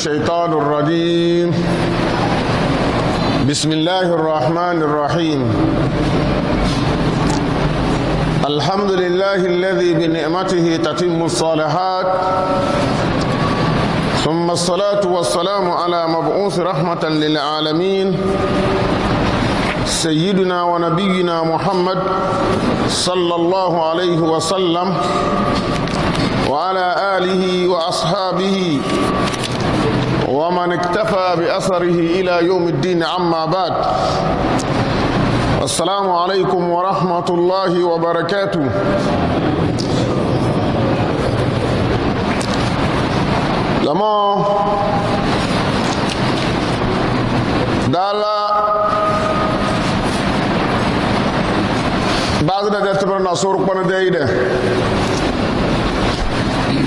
الشيطان الرجيم بسم الله الرحمن الرحيم الحمد لله الذي بنعمته تتم الصالحات ثم الصلاة والسلام على مبعوث رحمة للعالمين سيدنا ونبينا محمد صلى الله عليه وسلم وعلى آله وأصحابه ومن اكتفى بأثره إلى يوم الدين. عما بعد، السلام عليكم ورحمة الله وبركاته. لما دالا بعض دجاتنا سورك بنا دايده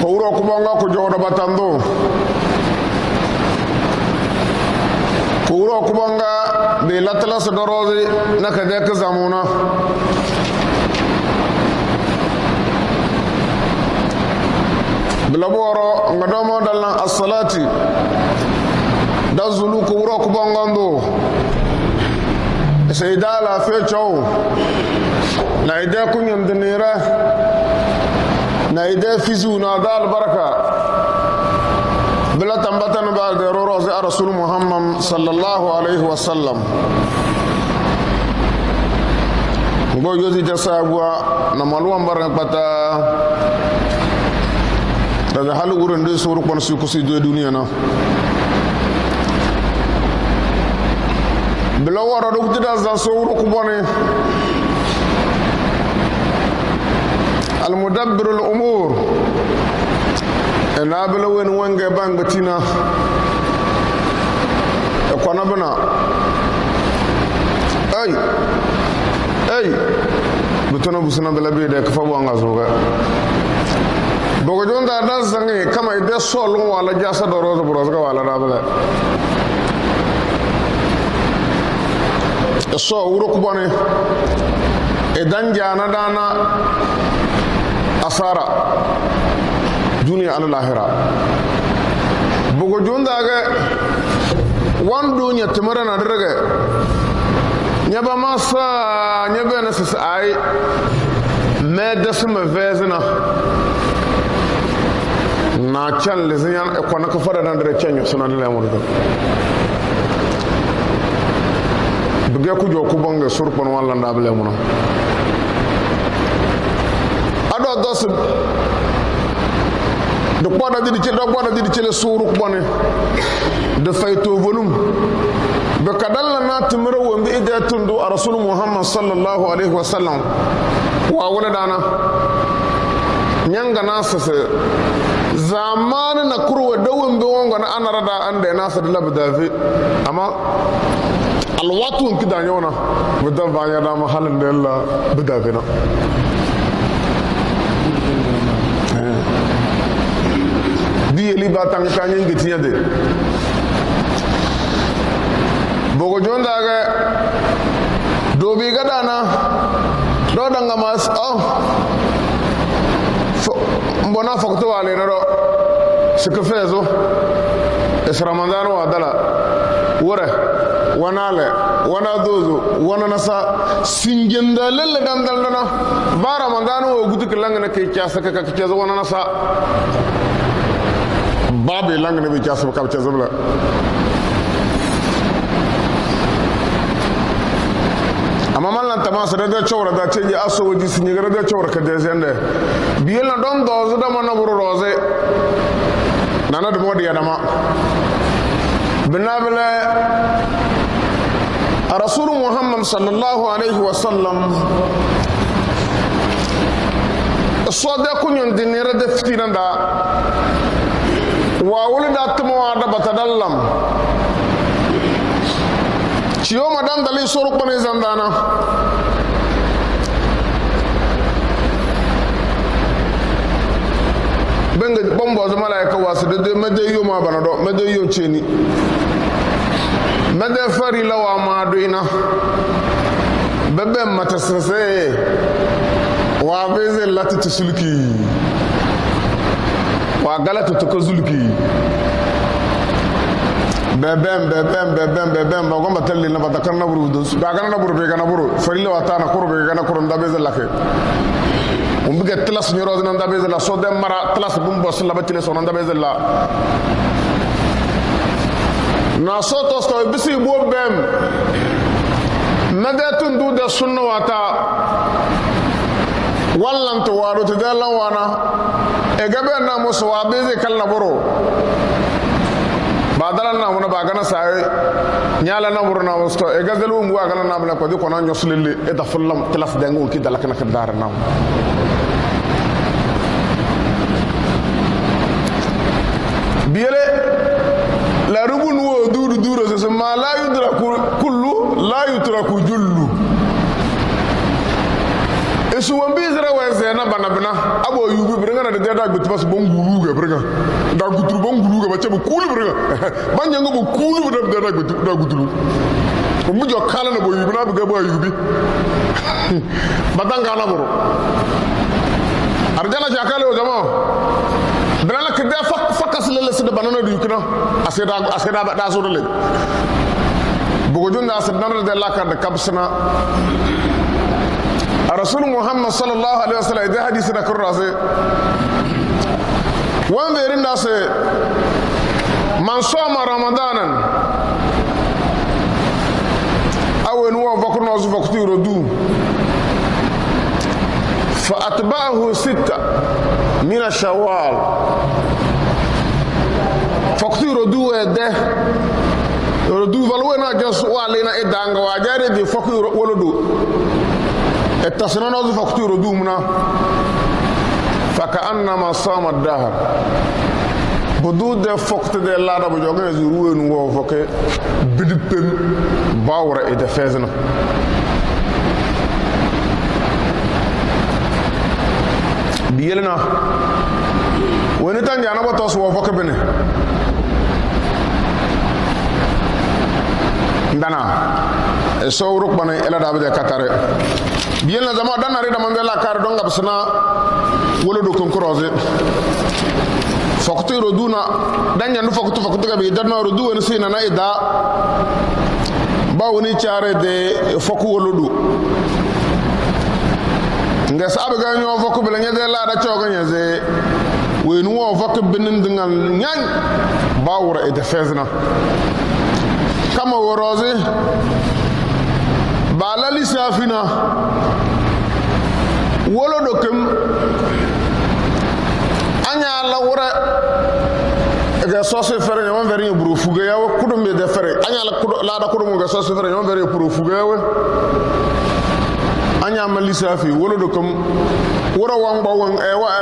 كورو كبانغا كجودا باتاندو كورو كبانغا بلاتلا سدروزي نكدك زامونا بلابورو ngado dalna as-salati dazulu kuro kubangando sayyidala fecho na ida kunyam dinira na ida fizu na dal baraka bila tambatan ba de roze rasul muhammad sallallahu alaihi wasallam ngo yozi jasagwa na malwa baraka pata da halu wurin da suru kon su kusi do duniya na bila wara do tida za suru ku bone al mudabbir al umur ena bila wen wange bangatina e kona bana ay butona busana bila be de ka fa wanga zoga bogo jonda da zangi kama ide solo wala jasa do rozo brozo wala rabala so wuro ku bone e danjana dana asara dunia ala lahira bogo jonda ga wan dunia temara na daga nyaba masa nyaba na sisa ai me dasma vezna na can lezinya ko na ka fara nan da cenyo sunan le mo do buge ku jo ku bonga surpon wala ndable mo ado dos de poda di ci le suru ku boné de fayto volum be kadalla na timro wombe ide tundu rasul muhammad sallallahu alaihi wasallam wa wala dana nyanga nasase zaman na kurwa dawon be wongo na anarada ande nasa de labdavi ama alwatu kida nyona budan banya da mahalin da Allah bidavina di li batang kanyen gitinya de bogo jonda ga dobi gadana do danga mas mbona fakto wale no sikafezo es ramadan wa dala wore wanale wana dozo wana nasa singenda lele dandal na ba ramadan wo gudu kilanga ke kiasa ka kiasa wana nasa babe langa ne bi kiasa ka kiasa bla amma mallan tamasa da chawra da ceji aso waji sinigara da chawra ka de zende biel na don dozo da mana buru roze nana de modi adama binabla rasul muhammad sallallahu alaihi wasallam so da kunyon dinira da fitinanda wa wulida tumo da batadallam ciyo madan dali suru kone zandana benga bombo za malaika wasu de mede yoma banado mede yo cheni mede fari lawa ma doina bebe matasase wa beze lati tusulki wa galatu tukozulki bebem ba gomba telli na batakar na buru dos ga gana na buru be gana buru farilla wata na kuro be gana kuro ndabe zalake umbiga tlas nyoro na ndabe zala so dem mara tlas bum bos la batile so ndabe zala na so to sto bisi bo bem nadatun du da sunna wata wallan to waro to dalla wana e gabe na mo so wa be ze kal na buru badala na mona bagana sai nyala na burna wasto e gazalu mu agana na mala ko di kona nyoslele e da fullam tlas dangu ki dalaka na kadar na biele la rubun wo duru se ma la yudraku kullu la yutraku jullu esu wambi zira weze na banabna abo yubi bringa na de da gutbas bongulu ga bringa da gutru bongulu ga bace bu kulu bringa banya ngo bu kulu da gutru ko mu jo kala na bo yubi na ga bo yubi badanga na boro arjana jakale o jama dana ke da fakas lele sida banana du yukina aseda da so dole bugo junda aseda de la carte kabsana رسول محمد صلى الله عليه وسلم ده حديث ذكر راسه وان بيرن ناس من صام رمضانا او ان هو فكر ناس فكتي ردو فاتبعه 6 من الشوال فكتي ردو ده ردو فلونا جس والينا ادانغ واجاري دي فكتي ولدو التصنع فكتور دومنا فكأنما صام الدهر بدود فكت de la da bojoga zuru nu wo foke bidipem bawra e de fezna biyelna woni tan jana ba tos wo foke bene ndana so ruk bana ela da be katare bien na zama dan ari da man la kar don gabsna wolo do kon croiser fokto roduna dan nyandu fokto ga be dan rodu woni sina na ida ba woni chare de fokko wolo do nga sabe ga nyo fokko be la nyade la da choga nyaze we nu wo fokko benin dingal nyan ba wura e de fezna kama woroze bala lisafina wolo dokem anya la wura ga sose fere nyama veri buru fuga yawo kudum be de fere anya la kudu la da kudum ga sose fere nyama veri buru fuga yawo anya ma lisafi wolo dokem wura wangba wang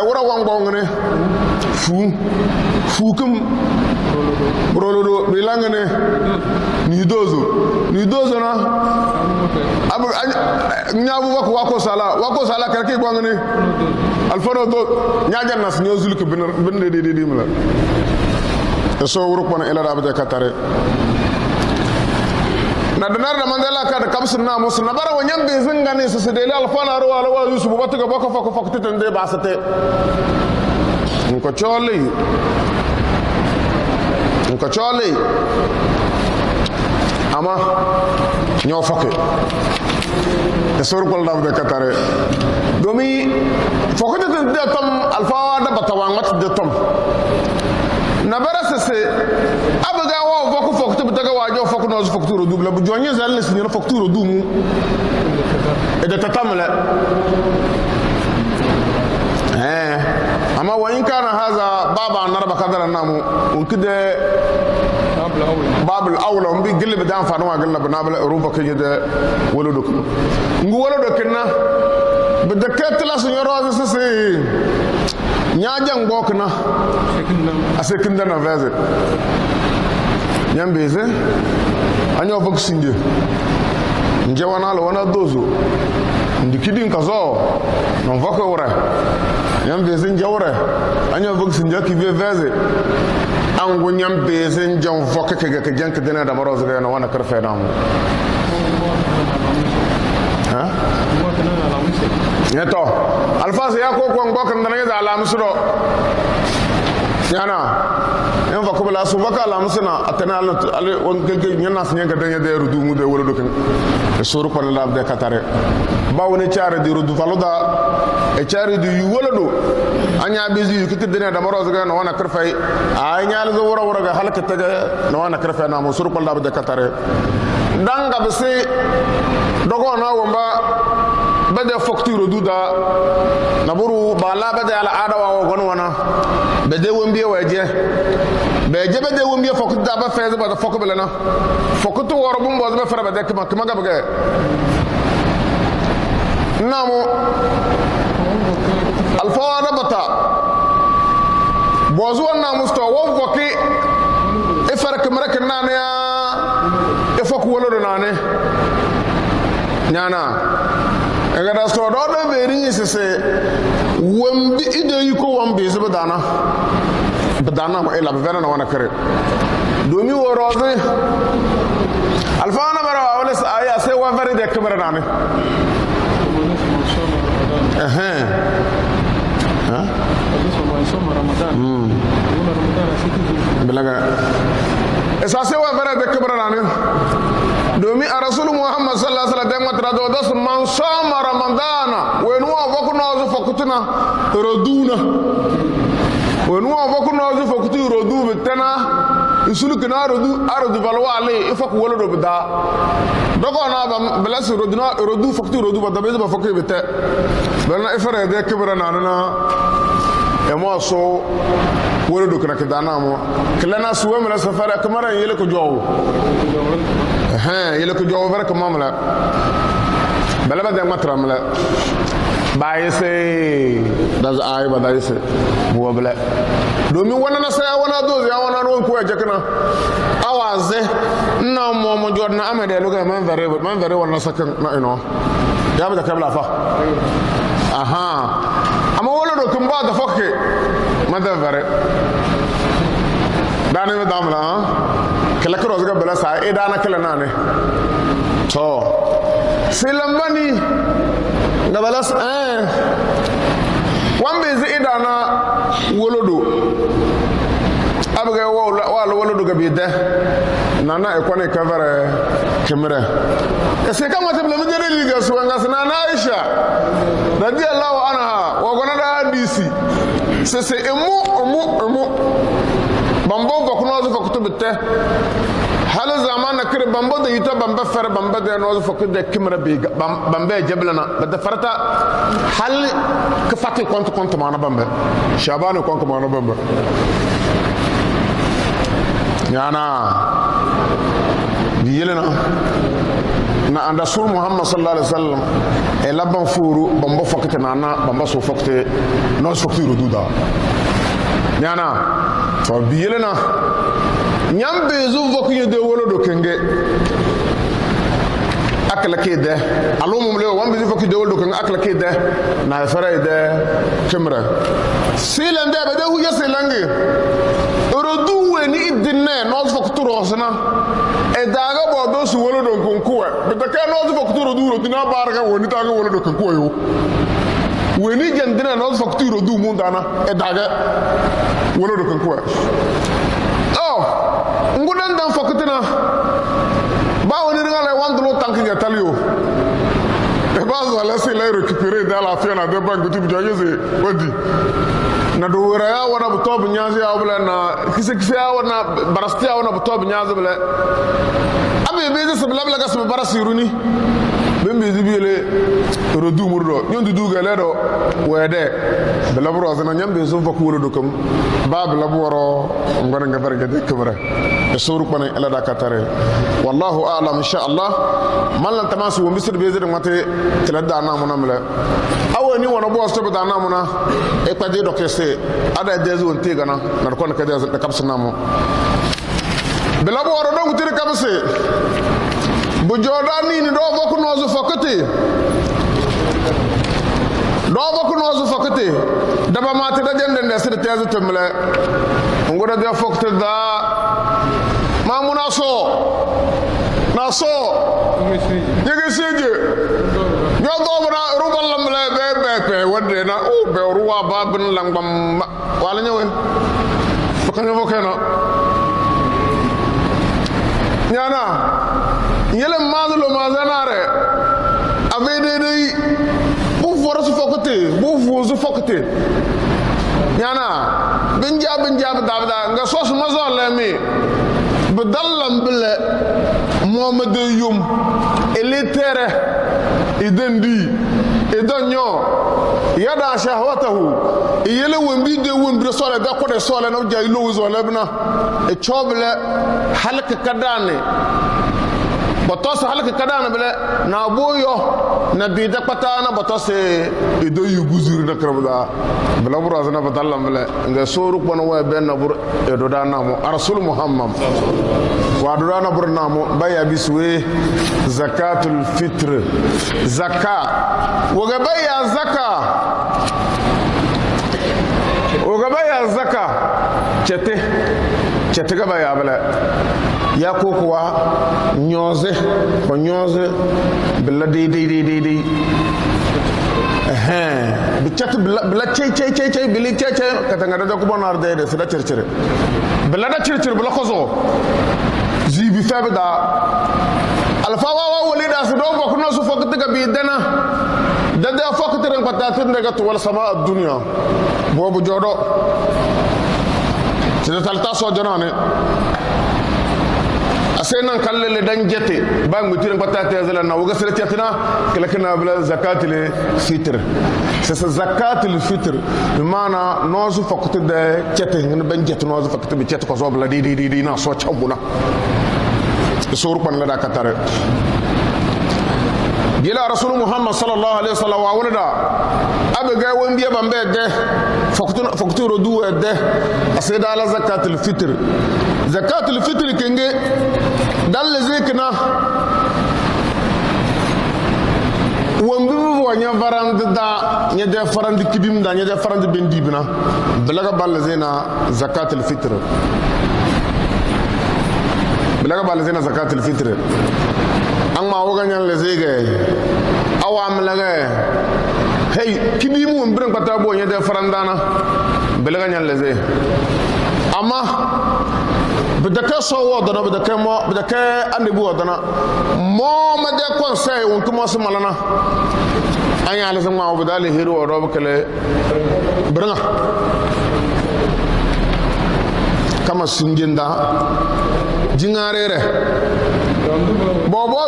wura wangba ngene fukum rolodo bilangane ni dozo na abu nyabu wako sala karki gwangane alfaro do nyajan nas nyozul ke bin de mala so wuruk bana ila rabata katare na danar da mandela ka da kamsun na musu na bara wanyan be zingane su dele alfana ro ala wa yusuf batuga bako fako tende basate nko chole ama ñoo fokke te sor ko la de katare domi foko de tam alfa da batawang mat de tam na barasese abaga wa foko te butaga wa jo foko no fakturo double bu jonye zal le signor fakturo dumu e de tatamla ama wa in kana haza baba narba kadara namu unkide babul awla mbi gille be dan fanu wa gilla banabla ruba ke de wolodok ngu wolodok na be de ketla suñu rose se nyaaja ngok na asekinda na vaze nyambeze anyo boxinde njewana lo wana dozo ndikidin kazo non vako wora nyambeze njawra anyo boxinde ki be vaze angu nyambeze njam voke ke jank dena da marozo na wana karfe na mu ha neto alfaz ya ko ngok ndana ya ala musro yana en fa ko bala su baka la musina atana ale on gelge nyana snya ga danya de rudu mu de wala do kan suru ko la de katare bawne ciare di rudu faloda e ciare di wala do anya bizi yu kitte dina da maro ga no wana karfai ay nyaal zo wora ga halaka taga no wana karfai na mo suru ko la de katare danga bese dogo na womba bade fokti rudu da naburu bala bade ala adawa gon wana bade wombiye waje beje bade wombiye fokti da ba feze ba fokko belana fokto woro bum bo ba fara bade kama ga bage namo alfa bata bozu wana musto wo foki e fara kamara kanana ya e fokko wolo do nane nyana egada so do do beri sese wambi ide yiko wambi se badana ma ila bevena na wana kare domi woroze alfana bara wala aya se wa veri de kamera nane bilaga esa se wa veri de kamera nane domi rasul muhammad sallallahu alaihi wasallam matra do das man sama ramadana wenu avokno zo fokutuna roduna wenu avokno zo fokutu rodu betana isulu kana rodu balwa ale ifak wala do bida dogo na ba belas rodu fokutu rodu bada be ba fokutu bete bana ifare de kibra na emo so wala do kana kidana mo klana suwa mala safara kamara yele ko jowo yele ko jowo vera kamamla bala ba de matramla bayese das ay ba dayese bo bala domin wana na saya wana dozi ya wana no ko jakana awaze na mo jodna amade luga man vere wana sakan na ino ya ba da kabla fa ama wala do kumba da fokke mada vere dane me damla kala ko rozga bala sa e dana kala nane to silambani gabalas wambe zi idana wolodo abga wala wolodo gabide nana e kone kavare kemere ese kama tebele mjere liga suwanga sana Aisha radiyallahu anha wa gona da hadisi sese emu bambo bakno zo fakutubte hal zaman nakir bambo da yita bamba fer bamba da no fokk de kimra bi bamba jablana bada farata hal ka fati compte mana bamba shabana compte mana bamba yana biyelena na anda sur muhammad sallallahu alaihi wasallam e labban furu bamba fokk nana bamba so fokk no fokk rududa yana to biyelena nyambe zu vokunye de wolo do kenge akla kede alumum le wambe zu vokunye de wolo do kenge akla kede na fara de kemra silande be de huye silange rodu weni idinne no zu vokuturo sana e daga bo do su wolo do konkuwa be de ka no zu vokuturo du rodina barga woni taga wolo do konkuwa yo weni jandina no zu vokuturo du mundana e daga wolo do konkuwa ngudan dan fokutina ba woni ngala wandlo tanki ga talio e ba zo la se la récupérer dans la fiona de banque tu bi yese wadi na do wara ya wana butob nyazi ya wala na kise ya wana barasti ya wana butob nyazi bele abe be se bla bla gas be barasi runi bembe zibile rodu murdo nyondi duga ledo wede bela bro zana nyambe so fakku wolo dokam ba bela boro ngona nga barga de kamera e suru bana ela da katare wallahu a'lam insha Allah man lan tamasu misir be zede mate tilada na mona mele awani wona bo so be da na mona e pade do kesse ada dezu on tegana na ko na kade da kapsa namo bela boro do ngutire kapse bu jodani ni do bokku nozu fokati do bokku nozu fokati daba mate da jende nde sir tezu temle ngoda de fokta da mamuna so na so yege seje yo do bana rubal lamle be wonde na o be ruwa babin langbam wala nyawe kan yo kana nyana yele mazulo mazanare avede bu force fokote bu fuzu fokote nyana binja dabda nga sos mazole mi بدلم بلا محمد يوم إليتره إذن دي إذن يو يدا شهوته يلي ومبي دي ومبي صالة دا قد صالة نوجا يلوز ولبنا إتشوبلا حلق كداني بطاس حلق كداني بلا نابويو نبي دا قطانا بطاس إدو يغزير نكربدا بلا برازنا بدلم بلا نغا سوروك بنوا بين نبور إدو دا نامو رسول محمد وادو دا نبور نامو بايا بيسوي زكاة الفطر زكاة وغبايا زكاة وغبايا زكاة chete ga baya bala ya ko kuwa nyoze ko nyoze billa dei bi chat billa cey bili cey katanga da ko bonar de sida cercere billa da cercere billa ko zo zibi fabda alfa wa walida su do bok no su fokk tiga bi dana da fokk tere ko ta tirne ga to wal sama ad-dunya bobu jodo sida talta so jonane asena kallele dan jete bang mutiren patata yazala na woga sele tiatina kala kana bla zakatul fitr c'est zakatul fitr bi mana nozu fakute de jete ngene ban jete nozu fakute bi jete ko so bla di na so chambuna suru pan la da katare gila rasul muhammad sallallahu alaihi wasallam wa wala abaga wambiya bambe de faktu rodu de asida ala zakatul fitr kenge dal zikna wambi wanya farand da nya de farand kidim da nya de farand bendibna balaga bal zina zakatul fitr amma woga nyan le zege awam laga hey kidimu mbren pata bo nya de farandana belaga nyan le ze amma بدك صوت أنا بدك أني بودنا ما مدى كونسي وانتم ما سمعنا أنا على زمان ما بدالي هيرو أروب كله برنا كما سنجندا جناريره بابا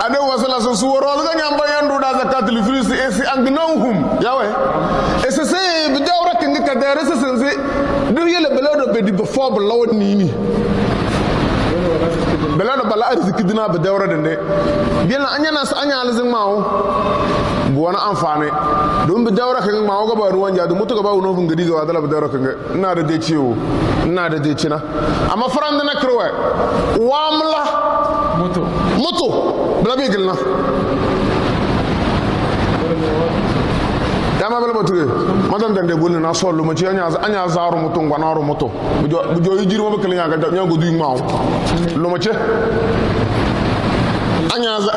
أنا وصل أسوأ رأيك نعم بيان رودا زكاة الفلوس إسي أنغناهم ياوه إسي سي بدأورا كنغ كدارس سنسي دوية لبلاد بدي بفور بلاد نيني بلاد بلا أرزك دنا بدأورا دنده بيان أنيا ناس أنيا على زمان ماو بوانا أنفاني دوم بدأورا كنغ ماو كباروان جادو متو كبارو نوفن غدي كوادلا بدأورا كنغ نار ديتشيو نار ديتشنا أما فرندنا كروه واملا moto bla bigilna dama bala batuge madam dande bolni na sollu ma ci anya zaru moto ngwanaru moto bu jo yijiru ma bekle nyanga nyango du maaw lu ma ci anya za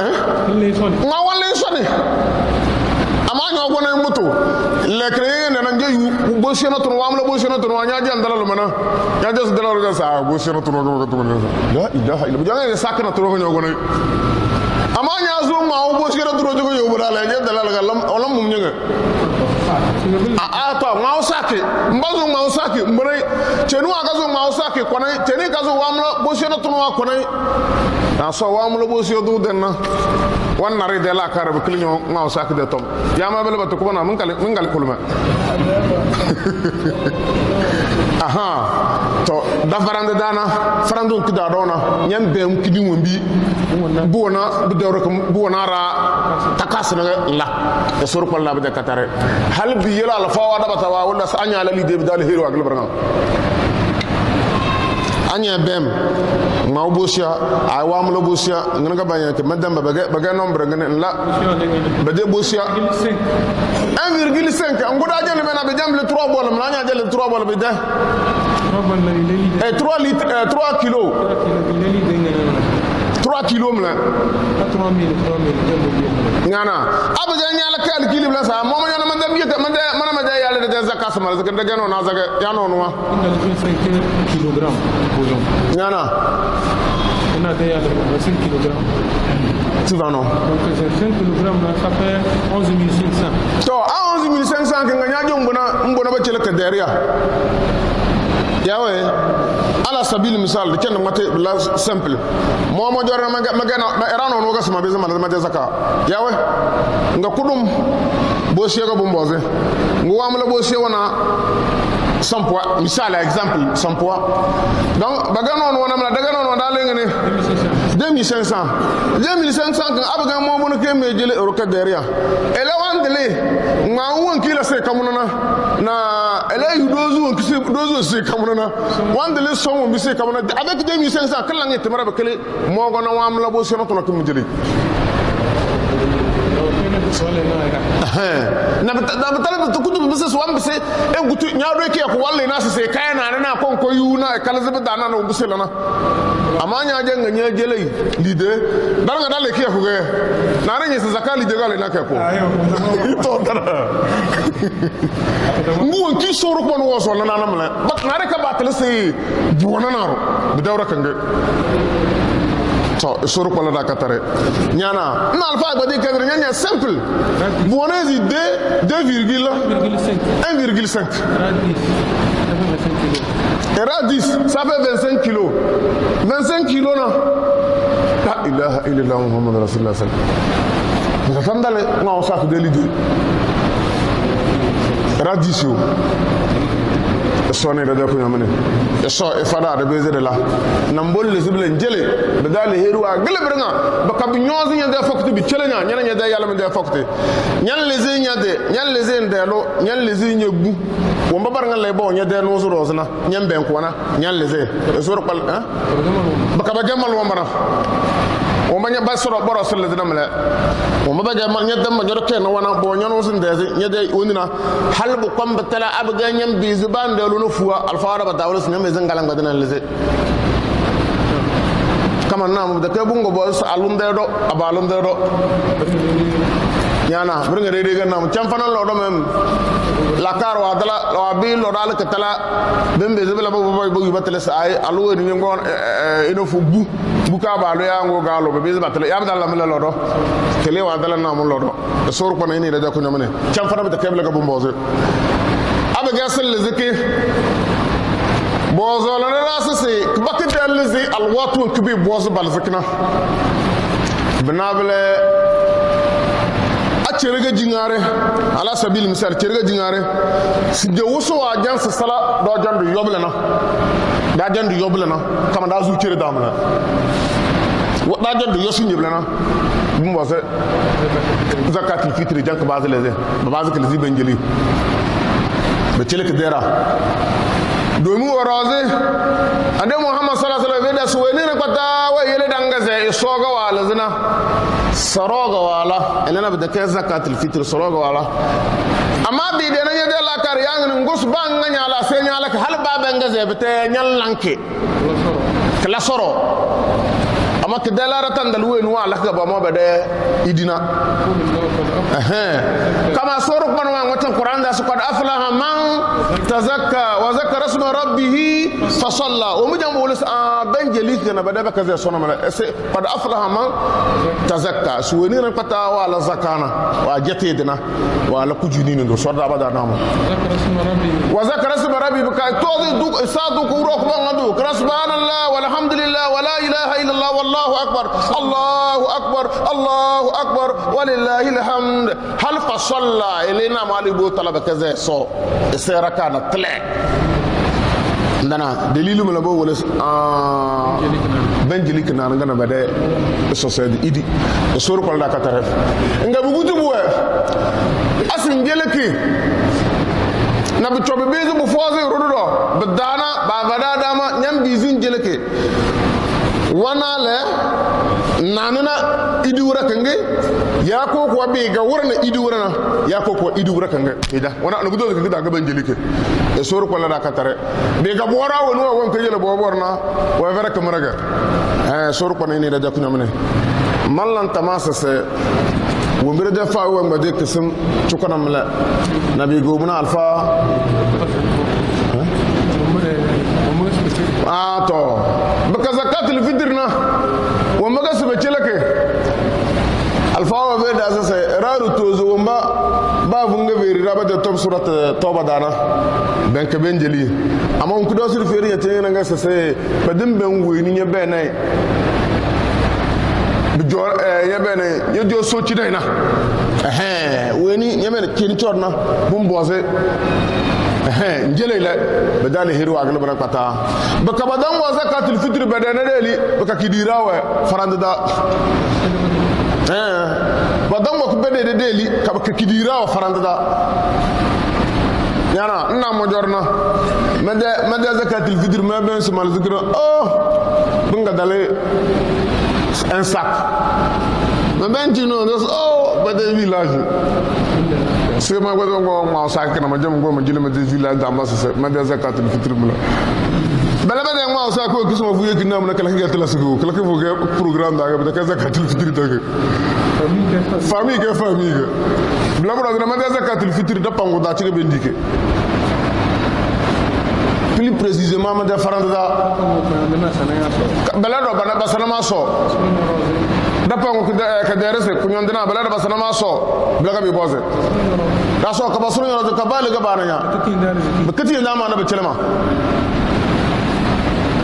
ma wala soni ama nya gona moto le créer na nje yu bo seno to wamla bo seno to nya jan dalal mana nya des dalal ga sa bo seno to go to mana la ilaha illa janga sakna to go gona ama nya zo ma bo seno to go yo bala nya dalal ga lam mum nya a to ma usake mbazo ma usake mbere chenu aga zo ma usake kona cheni ka zo wamla bo seno to wa kona na so wamla bo seno do denna wan nare de la karabe klinyo ma usake de tom ya ma bele bato ko na mun kal kulma aha to da farande dana farando kida dona nyam be kidi wombi buona bu dewro ko buona ra takasna la e sor ko la be katare hal bi yela la fawa da bata wa wala anya la li de dal hero ak lebranga anya bem ma bosia ay wam lo bosia ngana ga banya ke madam baga nombre ngana la bade bosia 1,5 ngoda jele mena be jamle 3 bol mna nya jele 3 bol be de 3 litres 3 kilo 3 3 kilo mla 4000 ngana abaja nyala kal kili bla sa mo nyana man da bieta man da yalla da zakka sama zakka da gano na zakka ya no no 25 kg bouillon ngana on a déjà 25 kg. Tu vas non. Donc c'est 5 kg ça fait 11 500. To a 11 500 kan ganya jo mbona ba cele ka dariya. Yawe ala sabil misal de ken mate la simple. Mo jora magana erano no gasma be zaman ma zakka. Yawe nga kudum bo shega bu mboze. Ngo wamla bo shewana 100 poids misal exemple 100 poids donc bagano on wona daga non da lengene 2500 kan abaga mo bono ke me jele euro ka deria ele wandele ma won kila se kamuna na ele yudozu won kisi dozu se kamuna wandele so won bi se kamuna avec 2500 kala ngete mara be kele mo gona wamla bo se no to ko jeli na betala to kudu bise so ambise en gutu nyaado ke ko walle na se kay na kon ko yuna kala zebe dana no bise lana amanya jenga nya jelei lide daranga dale ke ko ge na renye se zakali de gale na ke ko to dara mu ki soro ko no so na namla bak na re ka batale se buwana naro bidawra kange to soro ko la da katare nyana na alfa ba de kadre nyanya simple bonezi 1,5 era 10 ça fait 25 kilos 25 kilos na la ilaha illallah muhammad rasulullah sallallahu alaihi wasallam dale nga sa ko de lidi era 10 yo sone da ko nyamane so e fada da beze de la nambol le zible njele be dale heruwa gele brenga baka bi nyozi nyande fokti bi chelenya nyana nyade yalla me de fokti nyan le ze nyade nyan le ze ndelo nyan le ze nyegu wo mbabar ngal le bo nyade no so rozna nyam ben ko na nyan le ze so rokal ha baka ba jamal wo mbana wo manya ba soro boro so le dinamle wo mbaga jamal nyade ma nyoro no wana bo nyano so ndeze nyade onina halbu kom batala abga nyam bi zuban de no fuwa alfaara ba dawlos nyam zangalan gadana leze kama nam da ke bungo bo alum de do abalum de do nyana bringa de de ganam chamfana lo do mem la kar wa dala wa bi lo dal ke tala bembe zebela bo bo batale sai alu ni ngon ino fu bu ka ba lo ya ngo galo be batale ya dal la lo do kele wa dala nam lo do sor ko ni da ko nyamane chamfana be ke bela ga bu mboze abe gasel lezeke bozo la rasase bakki dalzi alwatu kubi bozo balzakna benable a cerega jingare ala sabil misal cerega jingare sije wuso wa jansa sala do jandu yoblana da jandu yoblana kama da zu cere damna da jandu yosu nyeblana bumbo se zakatul fitri jank bazaleze bazakal zibenjeli be cele ke dera domin waraze ande muhammad sallallahu alaihi wasallam da suwani ne kwata wa yele dangaze isoga wala zina saroga wala elena be ke zakatul fitr saroga wala amma bi de nan yede la kar yang ngus banga nyala se nyala ka hal ba bangaze be te nyal lanke kala soro amma ke dalara tan dal wenu wala ka ba mo be de idina kama soro ko man watan qur'an da su qad aflaha man tazakka wa zakara isma rabbih fa salla o mu jambo lis banjeli kana bada baka zai sona mala qad aflaha man tazakka su woni ran pata wala zakana wa jete dina wala kujuni ndo sorda bada namu wa zakara isma rabbih ka to du sadu ko ro ko ngadu subhanallah walhamdulillah wala ilaha illallah wallahu akbar allahu akbar walillahi alhamd hal fa salla ilina malibu talaba kaza so seraka na tle ndana dalilu mala bo wala benjelik na ngana bade so sed idi sor ko da kataref nga bugutu buwe asin jeleki na bi tobe bezu bu foze rodo badana ba bada dama nyam bizin jeleki wana le nanana idi wura kange ya ko ko be ga wurna idi wurna ya ko ko idi wura kange ida wana no gudo kange da ga banjelike e sor ko la da katare be ga bora wonu won ko yele bo borna wa vera kamaraga sor ko ni da jakku nyamne man lan tamasa se wo mbere da fa wo ngade kesum chukonam la nabi go muna alfa to baka zakatul fitr na wo maga su be celake alfa wa be da sai raru tozo wamba babu nga be raba da top surat toba dana ben ke ben jeli amma on kudo sur feri yete nga sai badin ben woni nye be nay bi jo ye be nay ye jo so ci dayna woni nye men kin torna bum bose njele la badani hiru agla bana pata baka badan wa zakatul fitr badana deli baka kidirawa faranda da badan wa kubede deli ka baka kidirawa faranda da yana ina mo jorna mede zakatul fitr ma ben sumal zikra bunga dale un sac ma ben tino bade village c'est ma quoi donc ma sac na ma jëm go ma jël ma des villages d'amba c'est ma des zakat du fitr bla bala bade ma sac ko kisuma fu yek na ma kala ngal tala sugo kala ko programme da ga zakat du fitr da famille bla bla ma des zakat du fitr da pango da ci ga bendike plus précisément ma des faranda da bala do bana basana ma so dapa ko ka derese ko nyondina bala da basana ma so blaga bi boze da so ka basunu yo ka bale ga bananya bakati na ma na be telema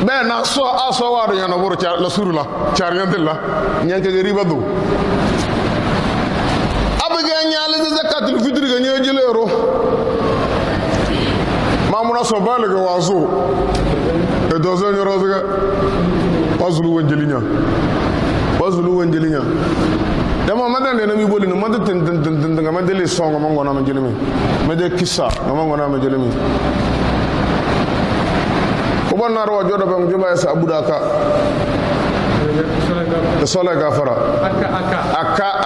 be na so aso wa do yana buru la surula char yandilla nyanka ga riba do abiga nyaale de zakatul fitr ga nyo jilero mamuna so bale ga wazo e dozo nyo rozga wazulu wanjelinya dama madan ne nami boli no madan tin nga madele songo mango na majelemi mede kissa mango na majelemi ko bonna ro jodo be ngiba sa abudaka sole gafara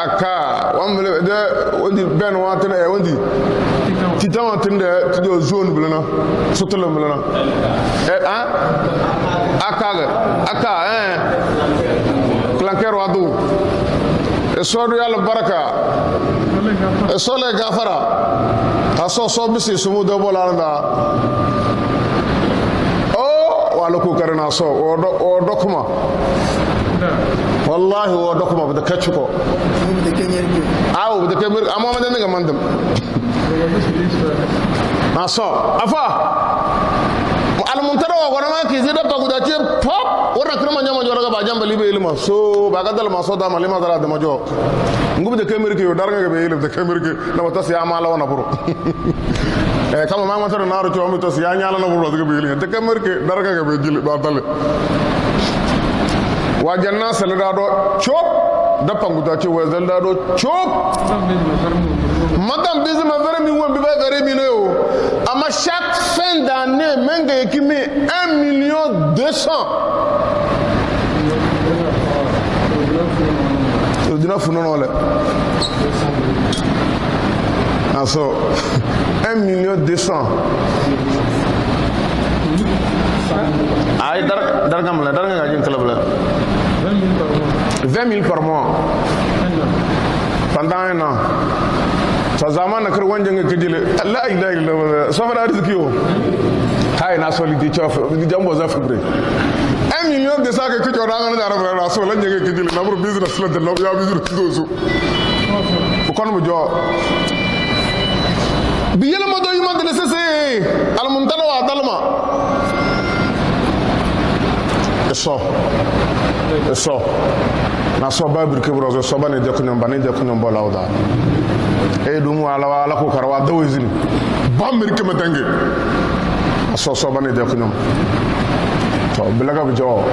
aka wamle de wodi ben watene e wodi titan tinde tido zone blana sotolo blana aka clankero adu esodu yalla baraka esole gafara aso so bisi sumu do bolanda wala ko karana so o dokuma wallahi o dokuma bada kacco bada kemir amma ma den mandam aso afa almuntara wa gorama ki zida paguda ce pop wona kuma nyama jora ba jamba libe ilma so ba gadal ma so da malima dara da majo ngum de kemir ki darga ga be ilm de kemir ki na mata si amala wana buru kama ma mata na ro to mi to si anyala na buru de be ilm de kemir ki darga ga be jil ba dal wa janna salada do chop da paguda ce wa zalda do chop madame bizima vermi won be vermi no ama chaque fin d'année menga ekimi 1,200,000 dina funono le aso 1,200,000 ay dar gamla dar nga jin club la 20,000 par mois pendant un an sa zaman kar wanje nga kidile la ilaha illallah so fa rizki yo hay na solidi chof di jambo za fibre 1,000,000 de sa ke ko ranga na dara ra so la nga kidile na bro business la de lo ya business dozu ko kon mo jo bi yela mo do yuma de sese al muntala wa dalma eso na so ba bir kebro so ba ne de kunyom ba ne de kunyom bola oda e dum wala ko karwa dawizini ba mir ke matange so ba ne de kunyom to bilaga bi jo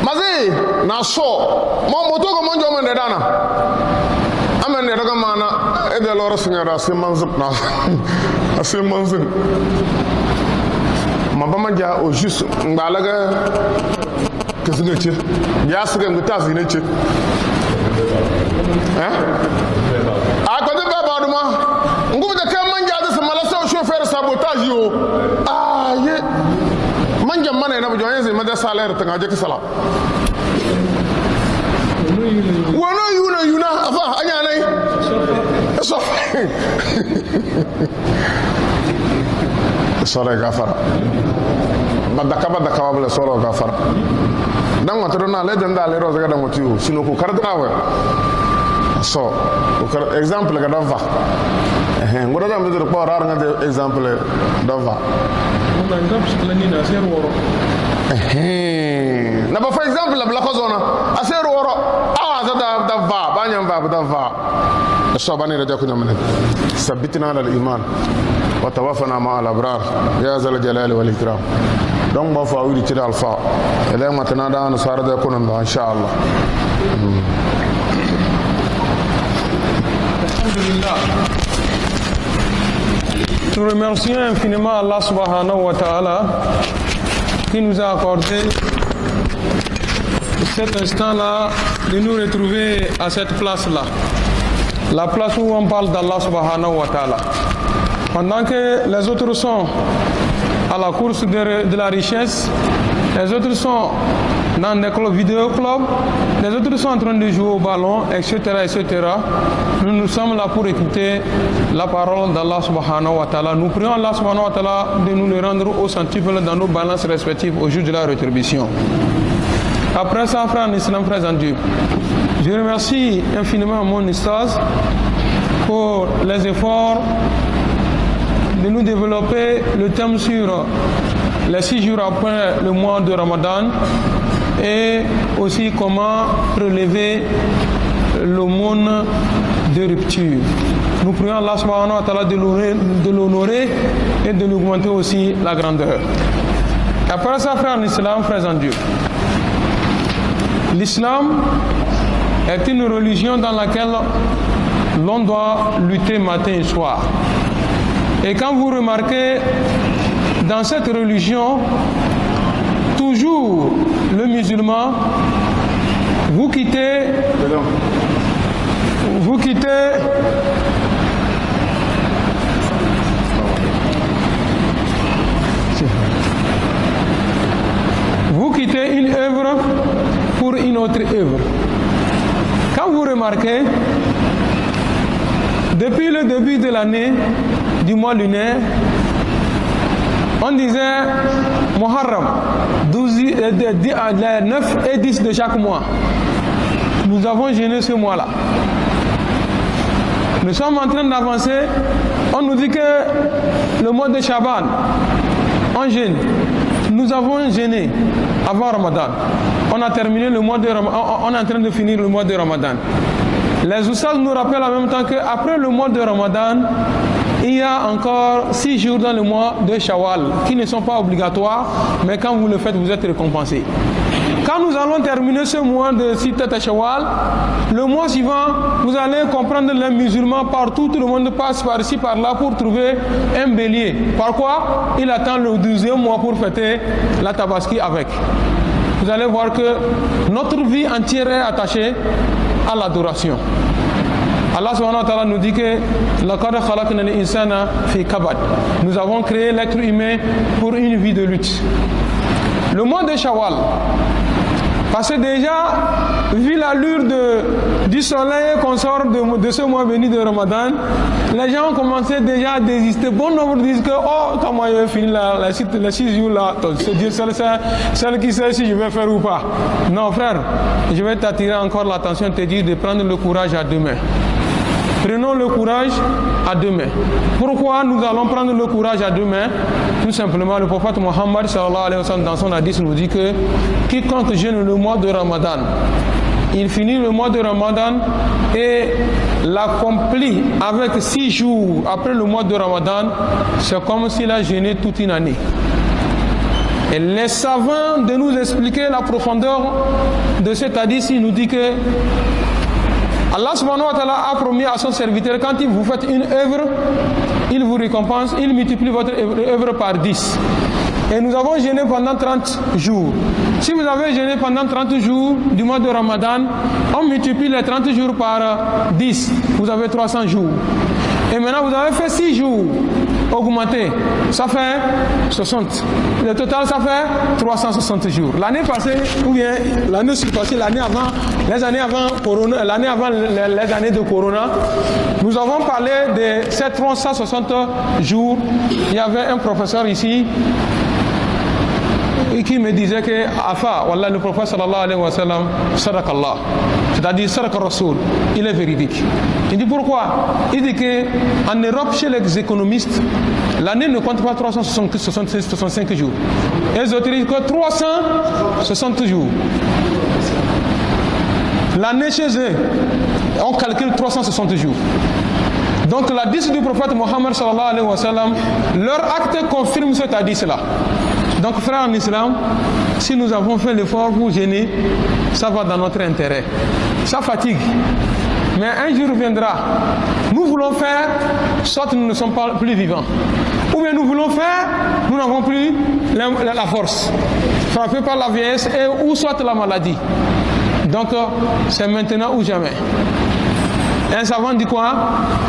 mazi na so mo moto ko monjo mo ne dana amen ne daga mana e de loro singara se manzup na ase manzup mabama ja au juste ngalaga kesinga che ya suga nguta zine che ko de baba duma ngubu de kam manja de malasa chauffeur sabotage yo ye man jam mané na bu joye zé ma da salaire tanga jek sala wono yuna afa anya nay so sore gafara badaka wala soro gafara dan wato na le dan dale roza ga dan wato sino ko karda wa so ko exemple ga dan va ngoro da mbedo ko rar nga exemple dan va na ngam shiklani na ser woro na ba for exemple la ko zona aser woro awa za da va banyam va da va so bani da ko nyamane sabitna ala al-iman wa tawaffana ma al-abrar ya zal jalali wal ikram donc ba fa wuri ci dal fa ele matana da na sar da kunan da insha Allah. Alhamdulillah. Nous remercions infiniment Allah subhanahu wa ta'ala qui nous a accordé cet instant-là de nous retrouver à cette place-là. La place où on parle d'Allah subhanahu wa ta'ala. Pendant que les autres sont à la course de la richesse, les autres sont dans des vidéoclubs, les autres sont en train de jouer au ballon, etc., etc. Nous sommes là pour écouter la parole d'Allah subhanahu wa ta'ala. Nous prions Allah subhanahu wa ta'ala de nous le rendre au centuple dans nos balances respectives au jour de la rétribution. Après ça, frère en islam, frère en Dieu, je remercie infiniment mon Ustaz pour les efforts de nous développer le thème sur les 6 jours après le mois de Ramadan et aussi comment prélever l'aumône de rupture. Nous prions Allah subhanahu wa ta'ala de l'honorer et de nous augmenter aussi la grandeur. Après ça, frère en islam, frère en Dieu, l'islam est une religion dans laquelle l'on doit lutter matin et soir. Et quand vous remarquez, dans cette religion, toujours le musulman, vous quittez une œuvre pour une autre œuvre. Quand vous remarquez, depuis le début de l'année, du mois lunaire, on disait Muharram, 9 et 10 de chaque mois. Nous avons jeûné ce mois-là. Nous sommes en train d'avancer. On nous dit que le mois de Shaban, on jeûne. Nous avons jeûné avant Ramadan. On a terminé le mois de Ramadan. On est en train de finir le mois de Ramadan. Les Oussas nous rappellent en même temps qu'après le mois de Ramadan, il y a encore 6 jours dans le mois de Shawwal qui ne sont pas obligatoires, mais quand vous le faites, vous êtes récompensé. Quand nous allons terminer ce mois de Sittat Shawwal, le mois suivant, vous allez comprendre les musulmans partout, tout le monde passe par ici, par là pour trouver un bélier. Par quoi? Il attend le 12e mois pour fêter la Tabaski avec. Vous allez voir que notre vie entière est attachée à l'adoration. Allah subhanahu wa ta'ala nous dit que nous avons créé l'être humain pour une vie de lutte. Le mois de Shawwal, parce que déjà, vu l'allure du soleil qu'on sort de ce mois béni de Ramadan, les gens ont commencé déjà à désister. Bon nombre disent que, oh, comment je vais finir les 6 jours là, c'est Dieu seul qui sait si je vais faire ou pas. Non frère, je vais t'attirer encore l'attention, te dire de prendre le courage à deux mains. Prenons le courage à deux mains. Pourquoi nous allons prendre le courage à deux mains? Tout simplement, le prophète Mohammed sallallahu alayhi wa sallam dans son hadith nous dit que quiconque jeûne le mois de Ramadan, il finit le mois de Ramadan et l'accomplit avec 6 jours après le mois de Ramadan, c'est comme s'il a jeûné toute une année. Et les savants de nous expliquer la profondeur de cet hadith, il nous dit que Allah subhanahu wa ta'ala a promis à son serviteur, quand vous faites une œuvre, il vous récompense, il multiplie votre œuvre par 10. Et nous avons jeûné pendant 30 jours. Si vous avez jeûné pendant 30 jours du mois de Ramadan, on multiplie les 30 jours par 10. Vous avez 300 jours. Et maintenant vous avez fait 6 jours. augmenté. Ça fait 60. Le total, ça fait 360 jours. L'année passée, ou bien l'année surpassée, l'année avant, les années avant Corona, l'année avant les années de Corona, nous avons parlé de ces 360 jours. Il y avait un professeur ici qui me disait que Afa, Wallah, le prophète sallallahu alayhi wa sallam, Sadaq Allah, c'est-à-dire Sadaq Rasoul, il est véridique. Il dit pourquoi? Il dit qu'en Europe, chez les économistes, l'année ne compte pas 365 jours. Les autres disent que 360 jours. L'année chez eux, on calcule 360 jours. Donc l'hadith du prophète Mohammed sallallahu alayhi wa sallam, leur acte confirme cet hadith-là. Donc frères en islam, si nous avons fait l'effort pour jeûner, ça va dans notre intérêt. Ça fatigue. Mais un jour viendra, nous voulons faire, soit nous ne sommes pas plus vivants. Ou bien nous voulons faire, nous n'avons plus la force. Frappé par la vieillesse ou soit la maladie. Donc c'est maintenant ou jamais. Un savant dit quoi?